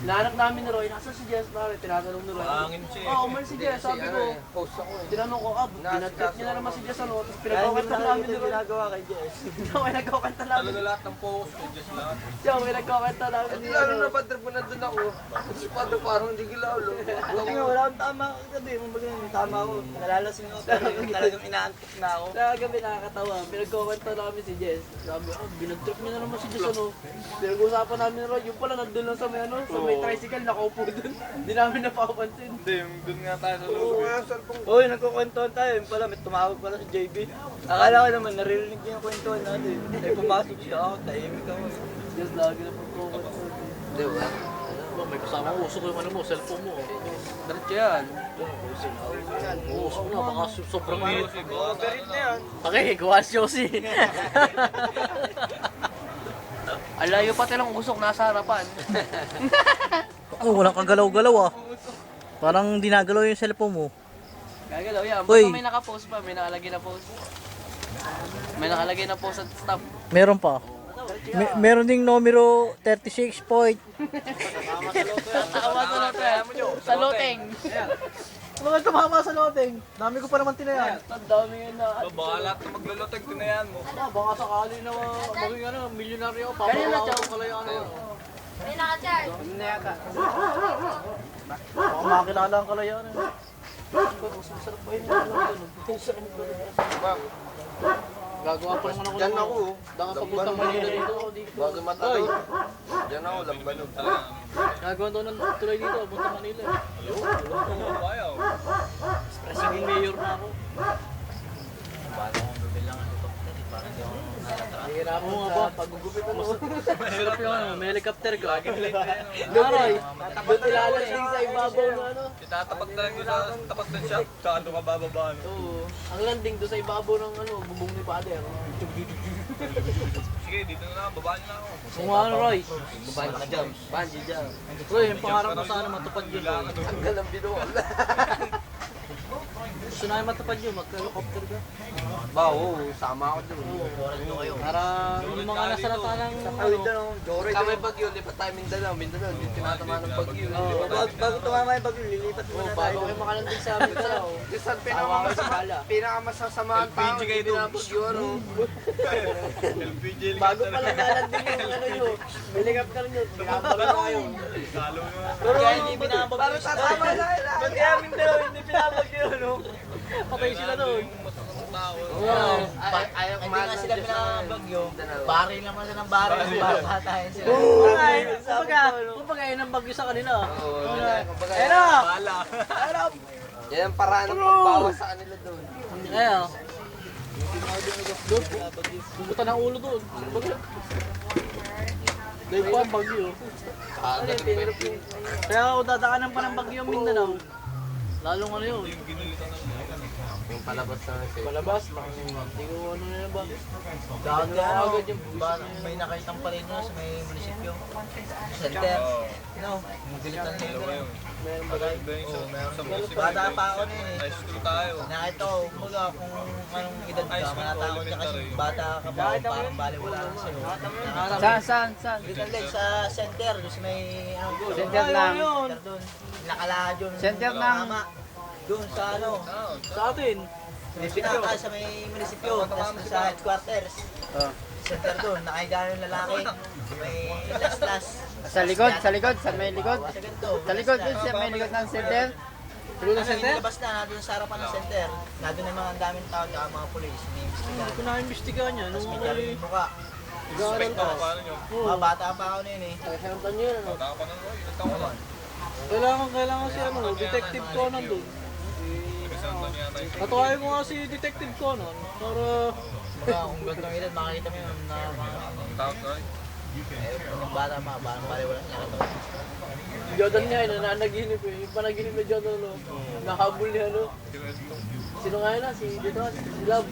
Hinahanap namin ni Roy, nasa si Jess pare, tinatanong ni Roy. Pangin siya. Oo, umalis si Jess, sabi ko. Post ako eh. Tinanong ko, binatrit niya na naman si Jess ano, tapos Kaya hindi pinagkakanta mo namin ni yung Roy. ginagawa kay Jess. May nagkakanta namin. Talaga lahat ng focus ko, just lahat. Siya, may nagkakanta namin At ni lalo Roy. na bad trip mo nandun ako. Si Padre parang hindi gilalo. Buti nga, wala akong tama kagabi. Kumbaga, yung tama ko. Nalalasing ako, pero yung talagang inaantok na ako. Kaya gabi nakakatawa, pinagkakanta namin si Jess. Sabi, binagtrip niya na naman si Jess ano. Pinag-usapan namin ni Roy, yung pala nandun lang sa may ano, sa may tricycle, nakaupo dun. Hindi namin napapansin. Hindi, doon nga tayo sa loob. Oo, kaya cellphone ko. Uy, nagkukwentuhan tayo. Yung pala, may tumawag pala si JB. Akala ko naman, naririnig niya yung kwentuhan natin. Eh, pumasok siya ako, tahimik ako. Jess lagi na pagkakanta. Di ba? May kasama ko, usok yung ano mo, cellphone mo. Diretso yan. Usok na, baka sobrang Music, oh, Garit na yan. Okay, gawa si Josie. Alayo pati lang usok nasa harapan. Oh, walang kagalaw-galaw ah. Parang dinagalaw yung cellphone mo. Gagalaw yan. Uy. Basta may nakapost pa, may nakalagay na post. May nakalagay na post at stop. Meron pa. Meron ding numero 36 point. Tama sa loteng. Sa loteng. Mga tumama sa loteng. Dami ko pa naman tinayan. Ang dami yun na. Baka lahat na maglulotag, tinayan mo. Baka sakali na maging ano, milyonaryo ako. Kanina na siya. Pala yung ano. May naka-charge. Baka makakilala ang kalayaan. Masarap pa yun. Gagawa pa naman ako. Diyan ako. Baka papuntang Manila dito. Bago matalo. Diyan ako, lambanog. Gagawa daw ng tuloy dito, papuntang Manila. Ayaw. Presiding mayor na ako. Hihirap mo nga ba? Pagugupit mo. Masarap yung ano, may helicopter ka. Naroy, doon ilalasing sa ibabaw ng ano. Itatapat talaga doon sa tapat ng shop. Saka doon ka bababa. No? Oo. Ang landing doon sa ibabaw ng ano, bubong ni Pader. Sige, dito na lang. Babaan na ako. Kung ano, Roy? Bungee jump. Bungee jump. Roy, yung pangarap mo sana matupad yun. Roy. Ang galang binuwal. Gusto na yung matupad yun, mag-helicopter ka. Ba, oo, sama ako dun. Para yung mga nasa lata ng Ay, doon ako. Jory. Kami bagyo, lipat tayo Mindanao. Mindanao, di tinatama ng bagyo. Bago tumama yung bagyo, lilipat muna tayo. bago kayo makalanding sa Mindanao. Minsan Tawa ka sa bala. pinakamasasamahan pa ako, LPG kayo hindi dun. na bagyo, ano. LPG Bago pa lang nalanding yung ano yun. Helicopter nyo, binababa na kayo. Kalo mo. Kaya hindi pinabag Para tatama na Ba't kaya Mindanao hindi pinabag yun, no? Patay sila doon. Oo. Ayaw Hindi kumain nga ng sila Diyos pinabagyo. Mindanao. Baril naman sila ng baril. Babatayin sila. Kumbaga yun ang bagyo sa kanila. Oo, kumbaga, Bala. yan ang paraan ng pagbawas sa kanila doon. Kaya, pumunta ng ulo doon. Dahil pa ang bagyo. Kaya ako dadaanan pa ng bagyo ang Mindanao. Lalong ano yun. Yung palabas na siya. Palabas, hindi ko ano na ba. Dahil Ano agad yung may nakitang palino sa may munisipyo. Center. No, yung gilitan na yun. meron ba tayo? Meron sa munisipyo. Bata pa ako nun eh. High school tayo. Nakita ko, kumbaga kung anong edad ka, manatakot ka kasi bata ka pa, parang baliwala ka sa'yo. Saan? Little Lake sa center, doon sa may ano, Center ng- Center doon. Nakalakad yun. Center mga ng- ama. Doon sa ano, Sa atin. may pinaka sa may munisipyo, tapos sa headquarters. Center doon, nakahiga yung lalaki. May las-las. Sa likod, sa may likod. Sa ganito. Sa likod dun, sa may likod ng center. Likod ng Ano, center? inilabas na, nandun sa harapan ng center. Nandun na mga daming tao at mga polis. Iniimbestigahan. Hindi ko na-imbestigahan yan. Tapos Nung may ako dalo eh. yung mukha. Respect ako paano nyo. Mga bata pa ako na yun eh. Kailangan nyo yun, ano? Bata pa na Roy. Ilan taon ka na? Kailangan si ano, Detective Conan doon. Isang taon yata yung Tatuwain mo nga si Detective Conan para Mga kung gantong edad, makikita mo yun na mga tawag Roy. bata pa, baliwala niya. Jordan nga, nananaginip eh. Yung panaginip na Jordan, no? Nahabol niya, no? Sino nga yun, si dito, si Love.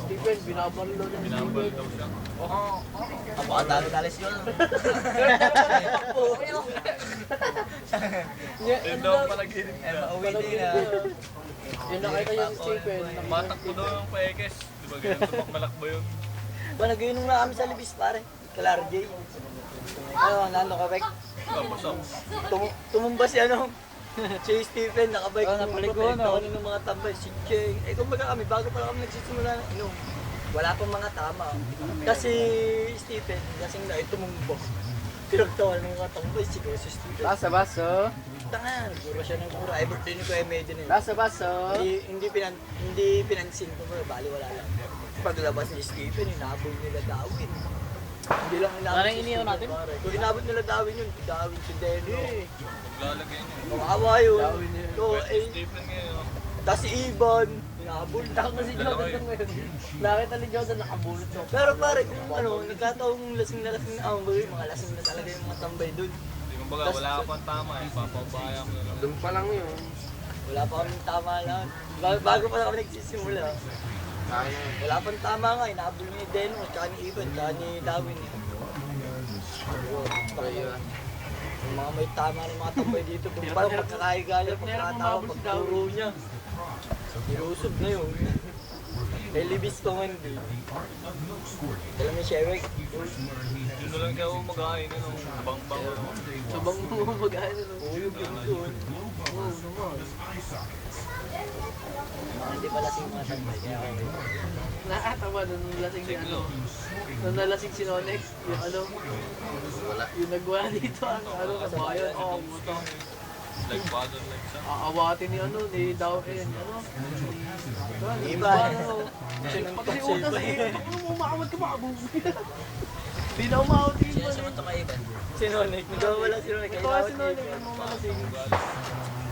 Stephen, binabaril daw niya. Binabal daw siya. Ang mga talo-talis yun. Yun daw ang panaginip niya. Mauwi din na. Yung nakita niya si Stephen. Matakbo daw yung paekes. Di ba ganyan tumakmalakbo yun? Ba, nag-inom na kami sa libis, pare. Kalar J. Ano, nando ka, Bek? Tapos ako. Tumumba si ano, si Stephen, nakabike. Oh, napaligo, no? Ano ng mga tambay, si Jay. Eh, kumbaga kami, bago pa lang kami nagsisimula ng inom. Wala pang mga tama. Kasi Stephen, kasing na, tumumba. Pinagtawan ng mga tambay, siguro si Stephen. Baso. Tanga, nagpura siya ng pura. Ay, birthday ni Kuya Medyo na yun. Baso. Hindi pinansin ko, bali wala lang. Paglabas ni Stephen, inabol nila Dawin. Hindi lang inabol Ano yung iniyaw natin? pare. Kung inabot nila Dawin yun, Dawin si Deno. Maglalagay niya. Kawawa yun. Dawin yun. So, eh, Stephen ngayon. tapos si Ivan, inabol. Takot na si Jordan lang ngayon. Nakita ni Jordan nakabulot to. Pero pare, kung ano, nagkataong lasing na ambay, mga lasing na talaga yung mga tambay doon. Hindi mo baga, wala ka pang tama eh. Papabaya mo na lang. Doon pa lang yun. Wala pa kami tama lang. Bago pa lang kami nagsisimula. Wala pang tama nga, inabol ni Deno, tsaka ni Ivan, tsaka ni Dawin. Yung mga may tama ng mga tambay dito, kung parang pagkakaigala, pagkakatawa, pagturo niya. Nirusob na yun. May libis pa man din. Alam mo, Shewek? Yun na lang kayo mag-ain. Bang-bang. Sabang mo mag-ano. Uyog yun doon. Oo naman. Mga hindi pala si mga tambay. Kaya okay. Nakatawa nung lasing si ano. Nung nalasing si Nonex, yung ano. Yung nagwala dito, ano kasabayan. Oo, buto. Like father, like son. Aawatin ni ano, ni Dawin, ano. Ivan. Pati si Utas eh, ano umakawat ka makabubo. Di na umawat yung Ivan eh. Si Nonek, nagwawala si Nonek. Ito kasi Nonex, ano malasing.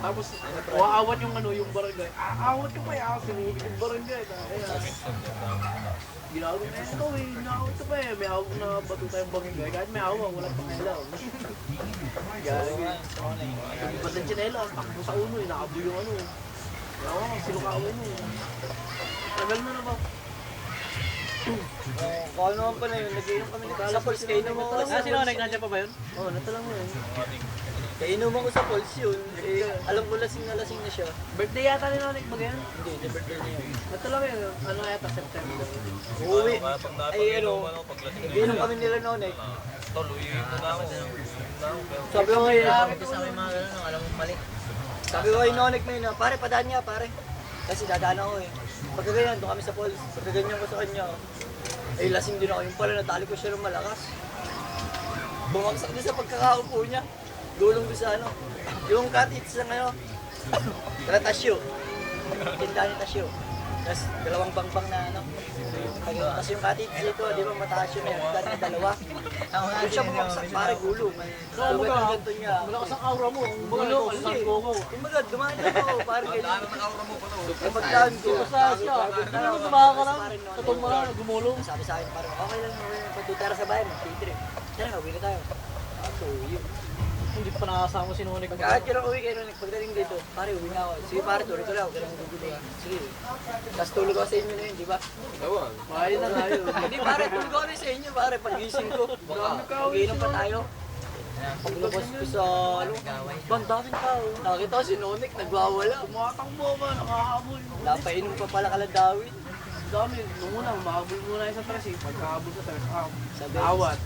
Tapos, aawat yung ano, yung barangay. Aawat ka pa, sinubig yung barangay. Ginagawa na ito eh, naawat ka pa eh. May awak na bato tayong barangay. Kahit may awak, walang pangilaw. Gagawin. Ba't ang chinela, ang takbo sa uno eh, nakaboy yung ano. Oo, sinukawa mo eh. Tagal na na ba? Kung ano naman pa na yun, nag-inom kami sa Pulse. Kainom ako Ah, sa sino nandiyan pa ba yun? Oo, natalang mo eh. Kainom ako sa Pulse yun. Eh, alam ko lasing na siya. Birthday yata ni Nonik ba yan? Hindi, the birthday niya yun. Natalang yun, ano yata, September. Uuwi. Kaya pag Ay, ano, paglasing na nag-inom kami nila Nonek. Tuloy na ako. Sabi ko ngayon, Sa amin mga ganun, alam mo mali. sabi ko kay Nonek na yun, pare, padaan niya, pare. Kasi dadaan ako eh. Pagka ganyan, doon kami sa Pulse. Pagka ganyan ko sa kanya, eh, lasing din ako. Yung pala, natali ko siya ng malakas. Bumagsak din sa pagkakaupo niya. Gulong doon sa ano. Yung cottage sa ngayon. Tara, Tasyo. Tindahan ni Tasyo. Tapos, dalawang bangbang na ano. Tapos yung cottage dito, di ba mataas yun yung dati dalawa. Doon siya bumagsak, pare, gulong. Tuwag ang ganito niya. Malakas ang aura mo, ang Gulong, gulong, kasi. ang koko. Kumbaga, dumaan na ako, pare, ganyan. Yung pagdaan ko. Basta siya, ano tumawa ka lang, katong mga gumulong. Sabi sa akin, parang okay lang, pagtutera sa bahay, mag-day-trip. Tara, uwi na tayo. So, yun. Hindi pa nakasama si Nonik. Kahit ka lang uwi kayo, pagdating dito, pare, uwi na ako. Sige pare, tuloy ko lang, huwag ka lang gugulo. Sige. Tapos tulog ako sa inyo na yun, di ba? Ewan. Mahal na tayo. Hindi pare, tulog ako rin sa inyo, pare, pag-gising ko. Mag-inom pa tayo. Paglabas ko sa, ano, bang daming tao. Nakita ko si Nonik, nagwawala. Tumatakbo ba, nakahabol. Napainom pa pala kaladawin. Dami, nung una, mahabol muna yung sa tres eh. Pagkahabol sa tres, Sabi, awat.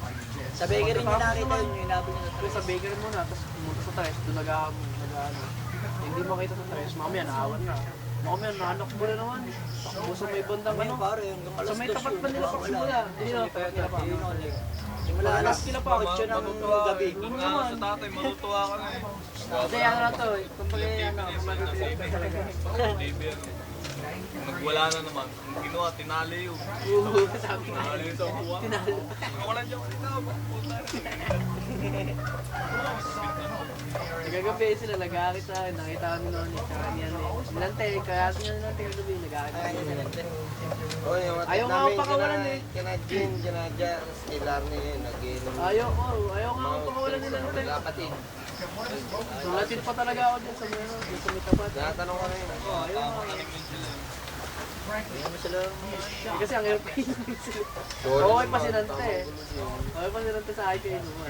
sa bakery niya nakita yun, yung inabot niya Tapos sa bakery muna, tapos pumunta sa tres, doon nag-ahabol, nag-ano. Hindi makita sa tres, mamaya naawan na. Mamaya nanak mo na naman. Takbo sa may bandang ano. Pare, hanggang alas Sa may 2 tapat yun, pa nila wala. pagsimula. Hindi na, tapat nila pa. Yun, Nonik. Simula alas bakit siya ng gabi. Doon nga ako sa tatay, matutuwa ka na eh. Kasi ano na to, kumbaga ano, matutulog ka talaga. TV ano. Nagwala na naman. Ang ginawa, tinali yun. Sabi nga, Tinali yun sa buwan. tinalo. Wala dyan ko dito. Puta. Kagabi sila nag-aakit sa akin, nakita kami noon eh, tsaka niyan eh. Nante, kaya niya nante kagabi, nag-aakit sa akin. Oh, yung Ayaw nga ako pakawalan eh. Kina Jin, kina Jar, kila Arne yun, nag-inom. Ayaw nga ako pakawalan nila nante. Kapatid. Sulatin pa talaga ako dyan sa mga, dyan sa may tapat. Tinatanong ko na yun. Ayaw nga. Eh, kasi ang hirap kainumin sila. Okay pa si Nante eh. Okay pa si Nante sa akin kainuman.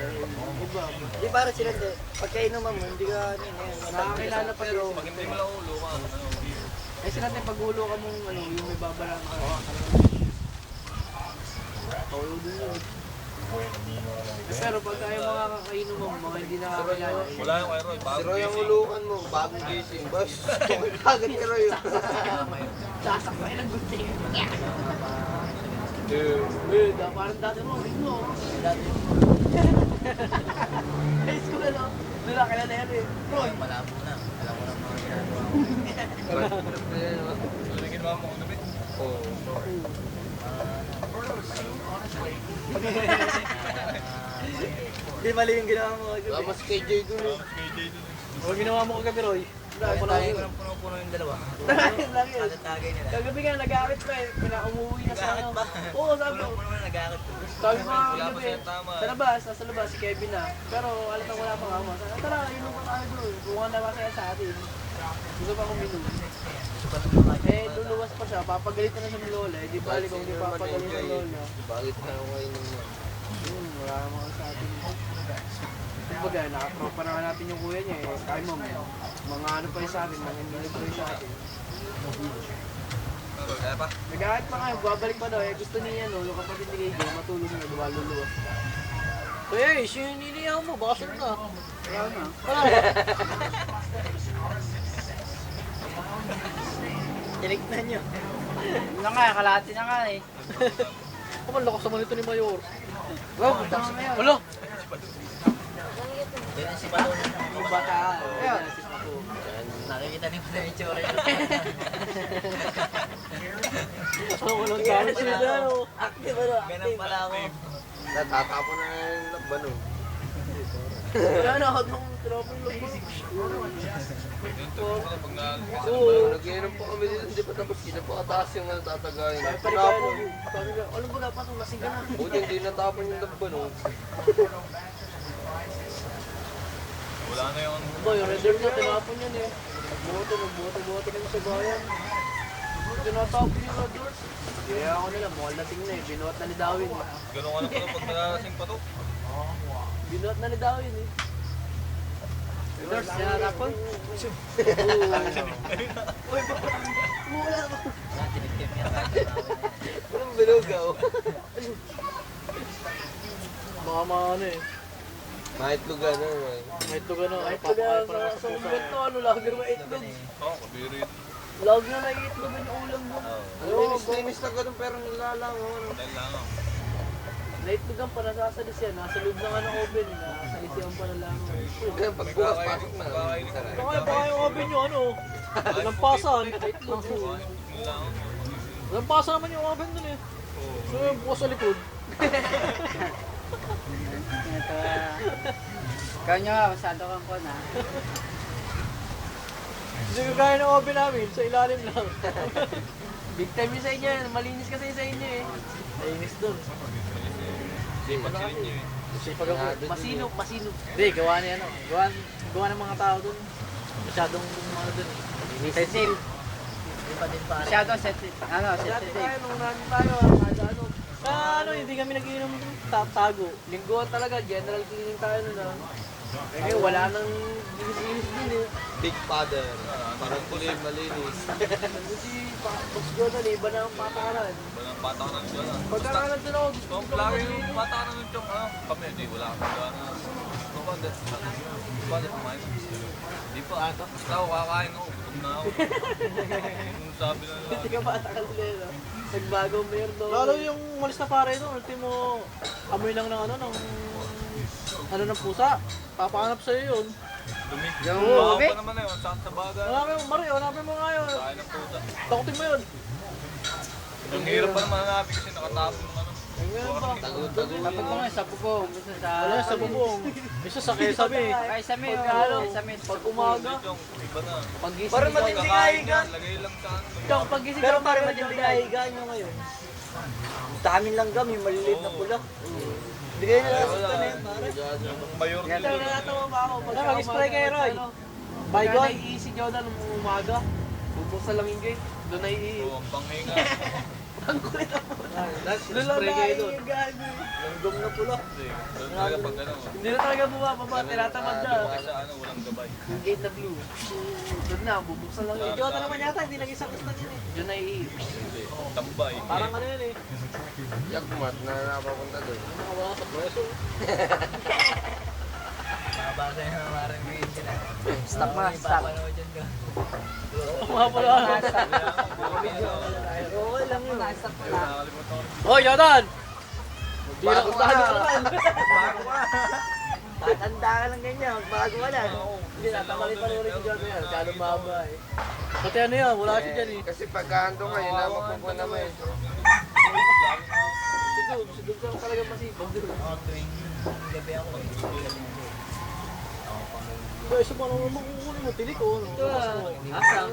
Iba. Di para sila, pagkainuman mo, hindi ka, Nakakilala pa yun. Pag hindi mo lang ulo ka, Eh si Nante, pag ulo ka mong ano, yung may babarang ka. Paulo din yun. Pero pag ayaw mga kakainom mo, mga hindi nakakilala. wala yung kay Roy, bago Si Roy ang gising. ulukan mo, bagong gising. Boss, kagad ni Roy. Sasakay ng gusti. Parang dati mo, ito. Dati mo. High school na lang. Doon lang kilala yan eh. Roy. Malabo na. Alam mo na mga ginagawa. Ano yung ginawa mo kagabi? Oo. Di mali yung ginawa mo. Mas KJ dun eh. Ano ginawa mo kagabi, Roy? Tagay ko ng puno yung dalawa. Lagi. Tagay nila. Kagabi nga, nag-aakit pa eh. Pinaumuwi na sa ano. Oo, sabi ko. Puno na nag-aakit. Sabi ko nga Wala pa kagabi. siyang tama. Sa labas, nasa labas, si Kevin na. Pero alam ko wala pang ama. Sabi, tara, inom pa tayo doon. Bunga na masaya sa atin. Gusto pa akong minum. Eh, luluwas pa siya. Papagalitan na siya ng lola. Eh, di bali kung di papagalit ng lola. Bakit na ako kayo mo? Wala naman sa atin. Kumbaga, nakatropa na natin yung kuya niya eh. Kaya mo, mga ano pa yung sa atin, mga hindi pa yung sa atin. Kaya pa? Nag-aakit pa nga, babalik pa daw eh. Gusto niya no, yung kapatid ni KJ, matulog na, diba, luluwas. Kuya, siya yung niliyaw mo, baka saan ka? Wala na. Tinignan nyo. Na nga, kalahati na nga eh. Kaman, lakas naman ito ni Mayor. Bro, punta mo ngayon. Wala! Yan ang si Pato. Yung bata. Ayan, si Pato. Nakikita ni Pato yung itsura yun. Ano ko lang kaya siya dyan, oh. Active ano? Ganun pala ako. Natatapo na yung lakban oh. Wala na ako nung tropong lubos. Yung tulog ko pag Oo. Nag-inom pa kami dito, hindi pa tapos. Hindi pa kataas yung tatagayin. Parigano. Sabi ka, alam ba dapat ang lasing ka na? Buti hindi natapon yung lakban oh. wala na yung Boy, yung red na, tinapon yun eh. Nagbuto kami sa bayan. Tinatapon yung red doors. Kaya ako nila, mukhang lasing na eh. Binuhat na ni Dawin eh. gano'n ka na pala pag nalasing pa to. Binuhat na ni Dawin eh. Red doors, tinatapon? Uy, mula ako. Tinitip niya. Anong binugaw? Mga ano eh. Mahitlugan na naman. May itlog ano, Ay, taga sa umbet to, ano, lagi na itlog. Oo, kabiri. Lagi na itlog yung ulam mo. Linis na ganun pero nilalang oh. Dahil lang ako. Naitlogan pa, nasasalis yan. Nasa loob ng ano oven, nasalisiyan pa na lang. Kaya pagbukas pasok na. baka yung oven nyo, ano, lampasan. Lampasan naman yung oven dun eh. So yung bukas sa likod. Ikaw nyo nga, masyado kang kon ha. Hindi ko kaya ng oven namin, sa ilalim lang. Big time yun sa inyo, malinis kasi sa inyo eh. Nainis dun. Sipag silid niyo eh. Sipag ako. Masinop. Hindi, gawa ni ano, gawa ng mga tao dun. Masyadong ano dun eh. Sensitive. Masyado sensitive. Ano, Dati sensitive. tayo, nung namin tayo, kada ano. Ano, hindi kami nag-inom dun, tago. Lingguan talaga, general cleaning tayo nun ah. Eh ngayon, wala nang linis din eh. Big father. Parang tuloy malinis. Kasi Boss Jordan, iba na ang pataran. Walang patak na nito lang. Pagka nandun ako, gusto Kung ko lagi mag-linis. yung patak na nito, ano, kami, di, wala kami gana. Ano ba, kumain? Di pa, basta ako kakain ako, gutom na ako. Yung sabi na lang. Hindi ka bata ka sila. Nagbago mayor doon. Lalo yung malis na pare doon, ultimo amoy lang ng ano, ng pusa. Papahanap sa'yo yun. Dumi. Yung Baka ube? pa naman na yun, sakit sa baga. Hanapin mo nga yun. Kain ng puta. Takutin mo yun. Ang hirap pa naman hanapin kasi nakatapon ng ano. Sabi ko nga, sa bubong. Isa sa... Wala sa bubong. Isa sa Quezon. Ay, sa may, sa may. Pag umaga. Iba na. Pag-gising Parang ko, matindi nga Kakain higa. yan, lagay lang sa ano. Ikaw, pag-gising Pero ko, parang matindi nga higa nyo ngayon. Daming langgam, yung maliliit na pula. Hindi kayo nalasaktan na yun, pare. Mayor Ito, natatawa pa ako. Pag mag-spray kayo, Roy. Baygon. Naiisi Jordan nung umaga. Bubuksan lang yung gate. Doon naiisi. Oo, ang panghinga. Spray kayo doon. Langgam na pula. Hindi, doon talaga pag ano. Hindi na talaga bumababa. Tinatamad na. Kasi ano, walang gabay. Yung gate na blue. Doon na, bubuksan lang yung Jordan naman yata, hindi naging sakit na yun eh. Doon naiisi. Hindi, tambay. Parang ano yun eh. Yagmat na napapunta doon. Nakawala sa preso. Babasa yung mga rin sila. Stop na, stop. Umapalo ako. Okay lang yun. Nakakalimutan ko. Oh, Jordan! Tira Bago ko ka. sa naman. Bago ka. Tatanda ka lang ganyan, magbago ka na. Hindi, natamali pa rin si Jordan yan. Kano mahaba eh. Pati ano yan, wala siya dyan eh. Kasi pagka ando ka, yun ang mapupunta mo eh. Si Dub lang talaga masipag. Gabi ako eh. Kaya isa pa naman makukunin mo, tilik o ano? Asang.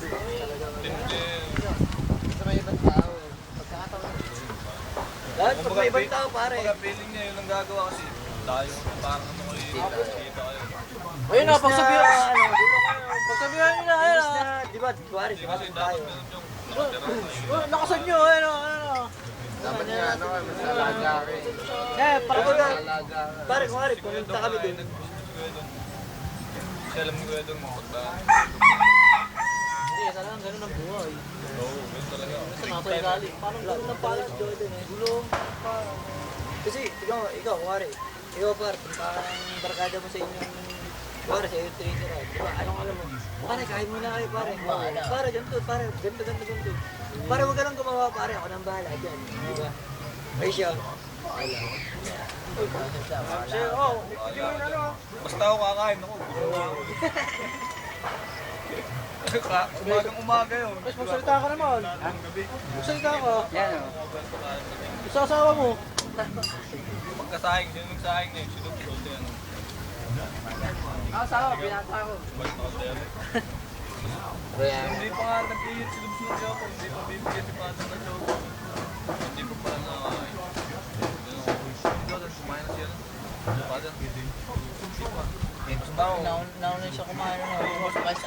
Hindi. Sa may ibang tao. Lahat pag may ibang tao, pare. Pagka feeling niya yun ang gagawa kasi tayo parang ano ko kita kayo. Ayun na, pagsabihan. Ano, Pagsabihan nyo na, ayun imbis na. na, di ba, kuwari, Hindi kasi sumasin dapat tayo. ganun yung nakatira na yun. Oh, lakasan nyo, ayun na, ayun na. Dapat nga ano ka, mas alaga ka eh. Para Kumbaga, Alaga ka. pare, kuwari, pumunta kami dun. Siya alam ni Kuya doon mo pagka. Hindi, sana lang ganun ang buhay. Oo, ganun talaga. Sa nasa ilalim. Parang ganun ang pala, Jordan eh. Gulong. Kasi, ikaw, kuwari, ikaw par, parang barkada mo sa inyong, kuwari, sa iyong trainer, di ba, anong alam mo? Pare, kain mo na kayo, pare. Pare, ganito, pare, ganito. Pare, huwag ka lang gumawa, pare, ako nang bahala dyan, di ba? Ay siya. Siya, oh, hindi mo yun ano. Basta ako kakain ako. Umagang-umaga yun. Mas magsalita ka naman. Magsalita ka. Yan o. Sa asawa mo. Pagkasahing, sino nagsahing na yun? Sinugsunod yan. Ako sa binata ko. Balik na kasi yan. Kaya, Hindi pa nga nag-iit sinugsunod siya ako. Hindi pa bibigyan si Father ng joke. Hindi pa pala nakakain. Kumain na siya. Father. Hindi pa. Nauna siya kumain na.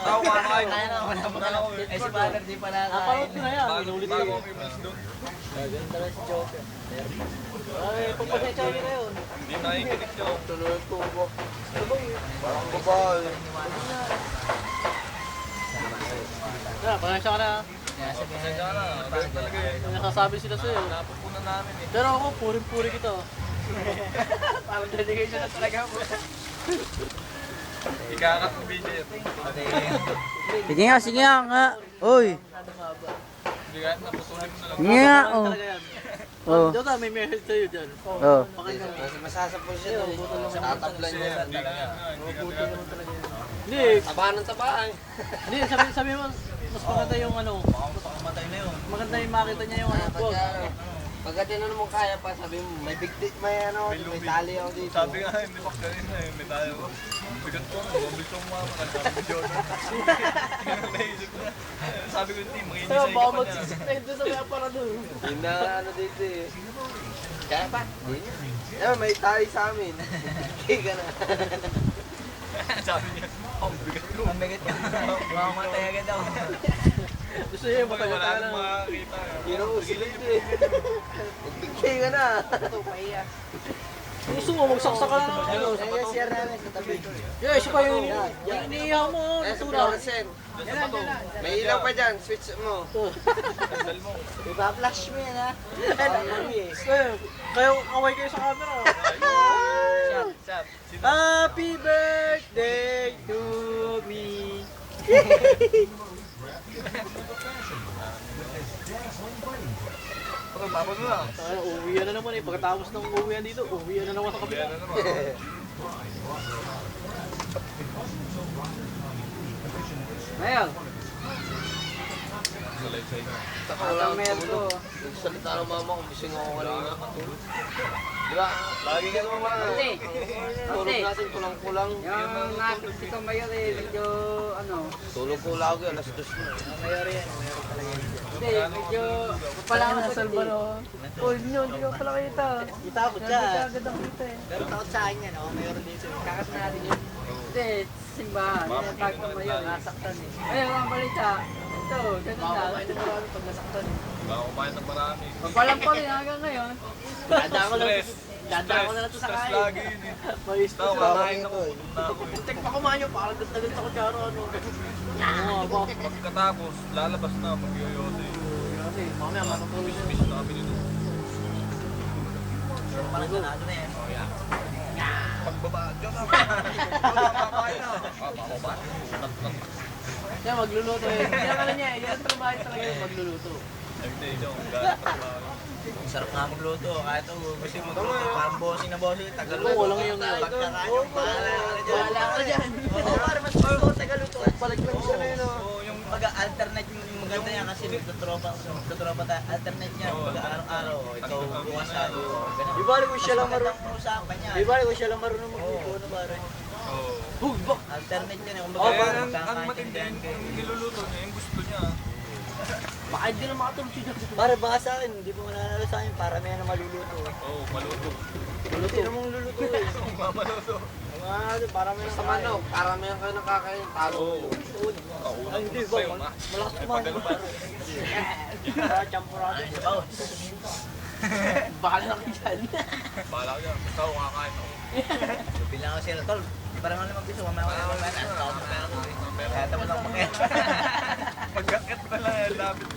Tao, kakain. Kaya na ako na. Eh si Father di pa Napanood ko na yan. Bago Inulit bago ko. ako i-miss doon. Ganun talaga si Joker. Ay, pagpasensya nyo na yun. Hindi nakikinig siya. tuloy ang tubo. Parang babae. Yeah, pasensya ka na. Pasensya ka na. Ganun talaga eh. May nakasabi sila sa'yo. Napupunan namin eh. Pero ako, puring-puri kita. Parang dedication na talaga po. Ikakat ng video. Sige nga. Uy. Hindi kahit napusunin mo na lang. Sige nga. Oh. Talaga yan. Oh. Jordan, may message sa'yo dyan. Oh. Pakinggan mo. Kasi masasapol siya doon. Tatablan niya lang Hindi ka talaga. nga. Hindi ka nga. Hindi, Tabahan ng tabaan. hindi, sabi mo, mas maganda yung ano, Pakamatay na yun. maganda yung makita niya yung ano, boss. Pagka tinanong mo kaya pa, sabi mo, may big dick, may ano, may tali ako dito. Sabi nga, hindi pa kanina eh. May tayo. Bigat ko. Mabilis ko mga makagsabi ni Jordan. Naisip na. Sabi ko, team, manginisay Kaya ka baka pa niya. magsisipend doon sa may aparador. Yun na ano dito eh. Kaya pa? Hindi na. May tali sa amin. Kaya ka na. Sabi niya, ang bigat ko. Ang bigat ka. Mamamatay agad ako. Gusto niya yung Wala matagal tayo nang na. makakita. Yun ang usilid eh. Magbigay ka na. Gusto mo, magsaksak ka na ng ano. Kaya share namin sa tabi. Yeah, siya pa yung iniiyaw mo, Kaya sa natura. fluorescent. May ilaw pa dyan, switch mo. Sandal mo. Ipa-flash mo yan, ha? Kayo, away kayo sa camera. Shop. Happy birthday to me. Tapos mo lang. Ay, uwian na naman eh. Pagkatapos ng uwian dito, uwian na naman sa kabila. Kaya na naman. Ngayon. Salaysay na. Saka lang Merto. Nagsalita ng mama ko, gising ako kanina. Di ba? Lagi ka naman mga. Hindi. Tulog natin kulang-kulang. Yung nakakit si Mayor eh, medyo ano. Tulog ko lagi, alas 2 na. Mayor yan, Mayor talaga yan. Hindi, medyo pala ako sa Salvador. Oh, hindi ko pala kita. Kita ako dyan. Agad ang kita eh. Pero takot sa akin yan, ako mayroon dito. Kakas na natin yun. Hindi, simbahan. Yan, pag tumayo, nasaktan eh. Ayun, ang balita. Ito, ganun na. Ito marami pag nasaktan eh. Baka kumain ng marami. Pagpalang pa rin hanggang ngayon. Dadaan ko lang. Stress. Dadaan ko na lang ito sa Stress kain. lagi yun eh. Ito, kakain ako. Gutom na ako eh. Tek pa kumain nyo, parang ganda-ganda sa kutsara, ano. Oo, ba? Pagkatapos, lalabas na, mag-yoyote. Kasi, mamaya matutulog na. Miss na kami nito. Parang ganado na yan. Oh, yeah. Pagbaba, Diyos ako. Kakain na. Ako ba? Siya magluluto eh. Hindi naman niya eh. Yan trabaho talaga yung magluluto. Hindi, Diyos. Galit pa ba? Ang sarap nga magluto. Kahit ako gusto yung magluto. Parang bossing na bossing. Tagaluto. Oo, walang yung Pagkakain yung bahala ka dyan. Bahala ka dyan. Oo, parang mas gusto ko tagaluto. Balik lang siya na yun, oh. Oo, yung Mag-alternate yung maganda yan kasi magtutropa tayo. Alternate niya. Pag-araw-araw. Ikaw bukas tayo. Di ba ko siya lang marunong usapan niya? Di ba ko siya lang marunong magluto? Ano ba rin? Oo. Alternate yan. Kung Kaya baga, ang matindi, yung niluluto niya, yung gusto niya. Baka hindi na makatulog siya dyan. Para baka sa akin, hindi mo mananalo sa akin para may na maluluto. Oo, maluto. Luto. Hindi mong luluto eh. Mamaluto. Para may Sa manok, para may kayo nakakain. Talo. Oo. Ay, hindi ba? Malakas kumain. Champurado yung sabaw. Bahala ka dyan. Bahala ko yan. Basta ako kakain ako. Bilang ako sila, tol. Parang ano mag-gusto, mamaya ko na kaya tapos lang pakaya. Pagkakit pa lang yan, lapit.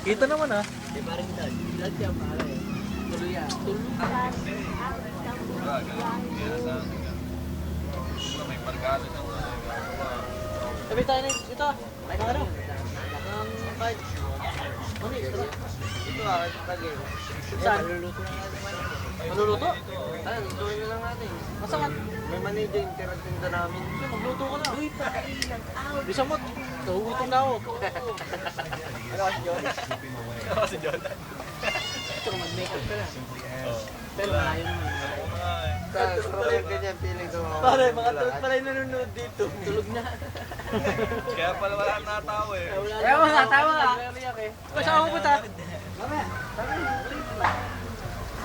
Kita naman ah. Di ba rin dad? Lahat yan, pare. Tuloy yan. Tuloy. Wala, ganun. Hindi na sa akin yan. Wala, may markado na wala. Sabi tayo na ito. May ano? Ang kahit. Ano ito? Ito ah, ito tagay. Saan? Maluluto na natin man. Maluluto? Tayo, tuloy na lang natin. Masakit. May manager yung tiratinda namin. Magluto ka na. Bisa mo. Nahugutom na ako. Ano kasi John? Ako si Jonathan. Ito, mag-makeup ka na. Oo. Pero malayo naman. Oo nga eh. Pala yung ganyan feeling ko. Pare, mga tulog pala yung nanonood dito. Tulog na. Kaya pala wala natawa eh. Kaya mo natawa. Nagre-react eh. O, saan ako punta?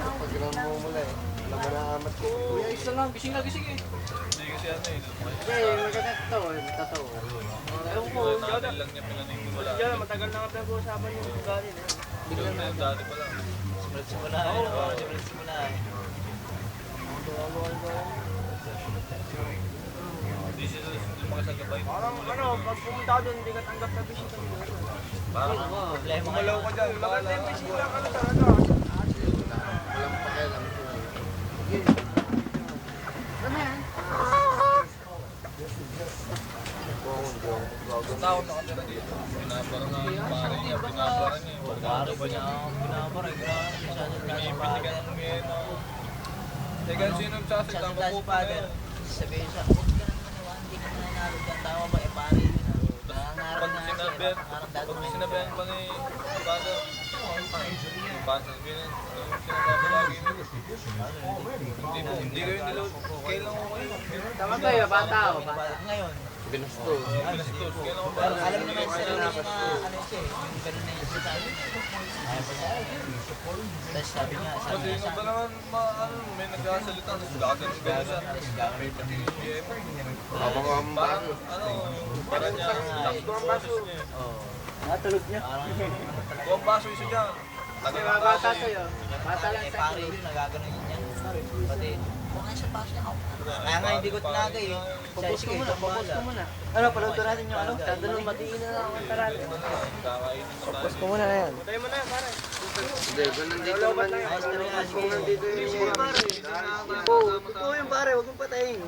Pag-ilang mo mula eh. Alam mo na amat ko. Kuya, isa lang. Gising na, gising eh. Hindi kasi ano eh. Eh, magkakatawa. Tatawa. Ewan ko. Dati lang niya pinaniniwala. Matagal na kami nag-uusapan yung ugali na. Biglang na dati pa lang. Simula simula. Hindi sila makasagabay. Parang ano, pag pumunta ka doon, hindi ka tanggap na bisita mo. Parang Problema kumalaw ka dyan. Maganda yung bisita ka na talaga. Walang pakialam ko. Takot nakatira dito. Pinabara nga yung pare niya. Pinabara niya. Pagkano ba niya? Pinipinigan ng miyeno. Teka, sino nagsasalita? Mapupa na yan. Sabihin siya, huwag ka naman maniwala, hindi ka nanalo dyan. Tawa ba, pare yun ah. Pag sinabihan, pag sinabihan pa ni Father, Father, ganyan, sinasabi lagi nila. Hindi kayo nilot. Kailan ko kayo? Tama ba yun? Bata o? Ngayon, Binastos. Binastos. Kailan ko ba? alam naman sa sarili niya na ano siya eh, yung ganun na yung sinasabi. Ayaw pa niya. Tapos sabi niya, Kasi yung ba naman, ano, may nagkasalita, tapos gagawin siya. May pati yung GM. Habang ang Parang, ano, parang niya, boses niya. Natulog niya. Kung ang baso isa dyan, Bata sa'yo. Bata lang Eh, sa pare yun, nagaganon yun yan. Pati, kung nga siya pa siya ako. Kaya nga hindi ko tinagay eh. Siya, sige, ikaw bahala. muna. Ano, paluto natin yung ano? Dadalong matiin na lang ang taral. kakainin mo tayo. ko muna na yan. Patay mo na, pare. Hindi, ganun dito naman. Ayos na rin nga, sige. Nandito yung mga pare. Oo, totoo yung pare, huwag mong patayin.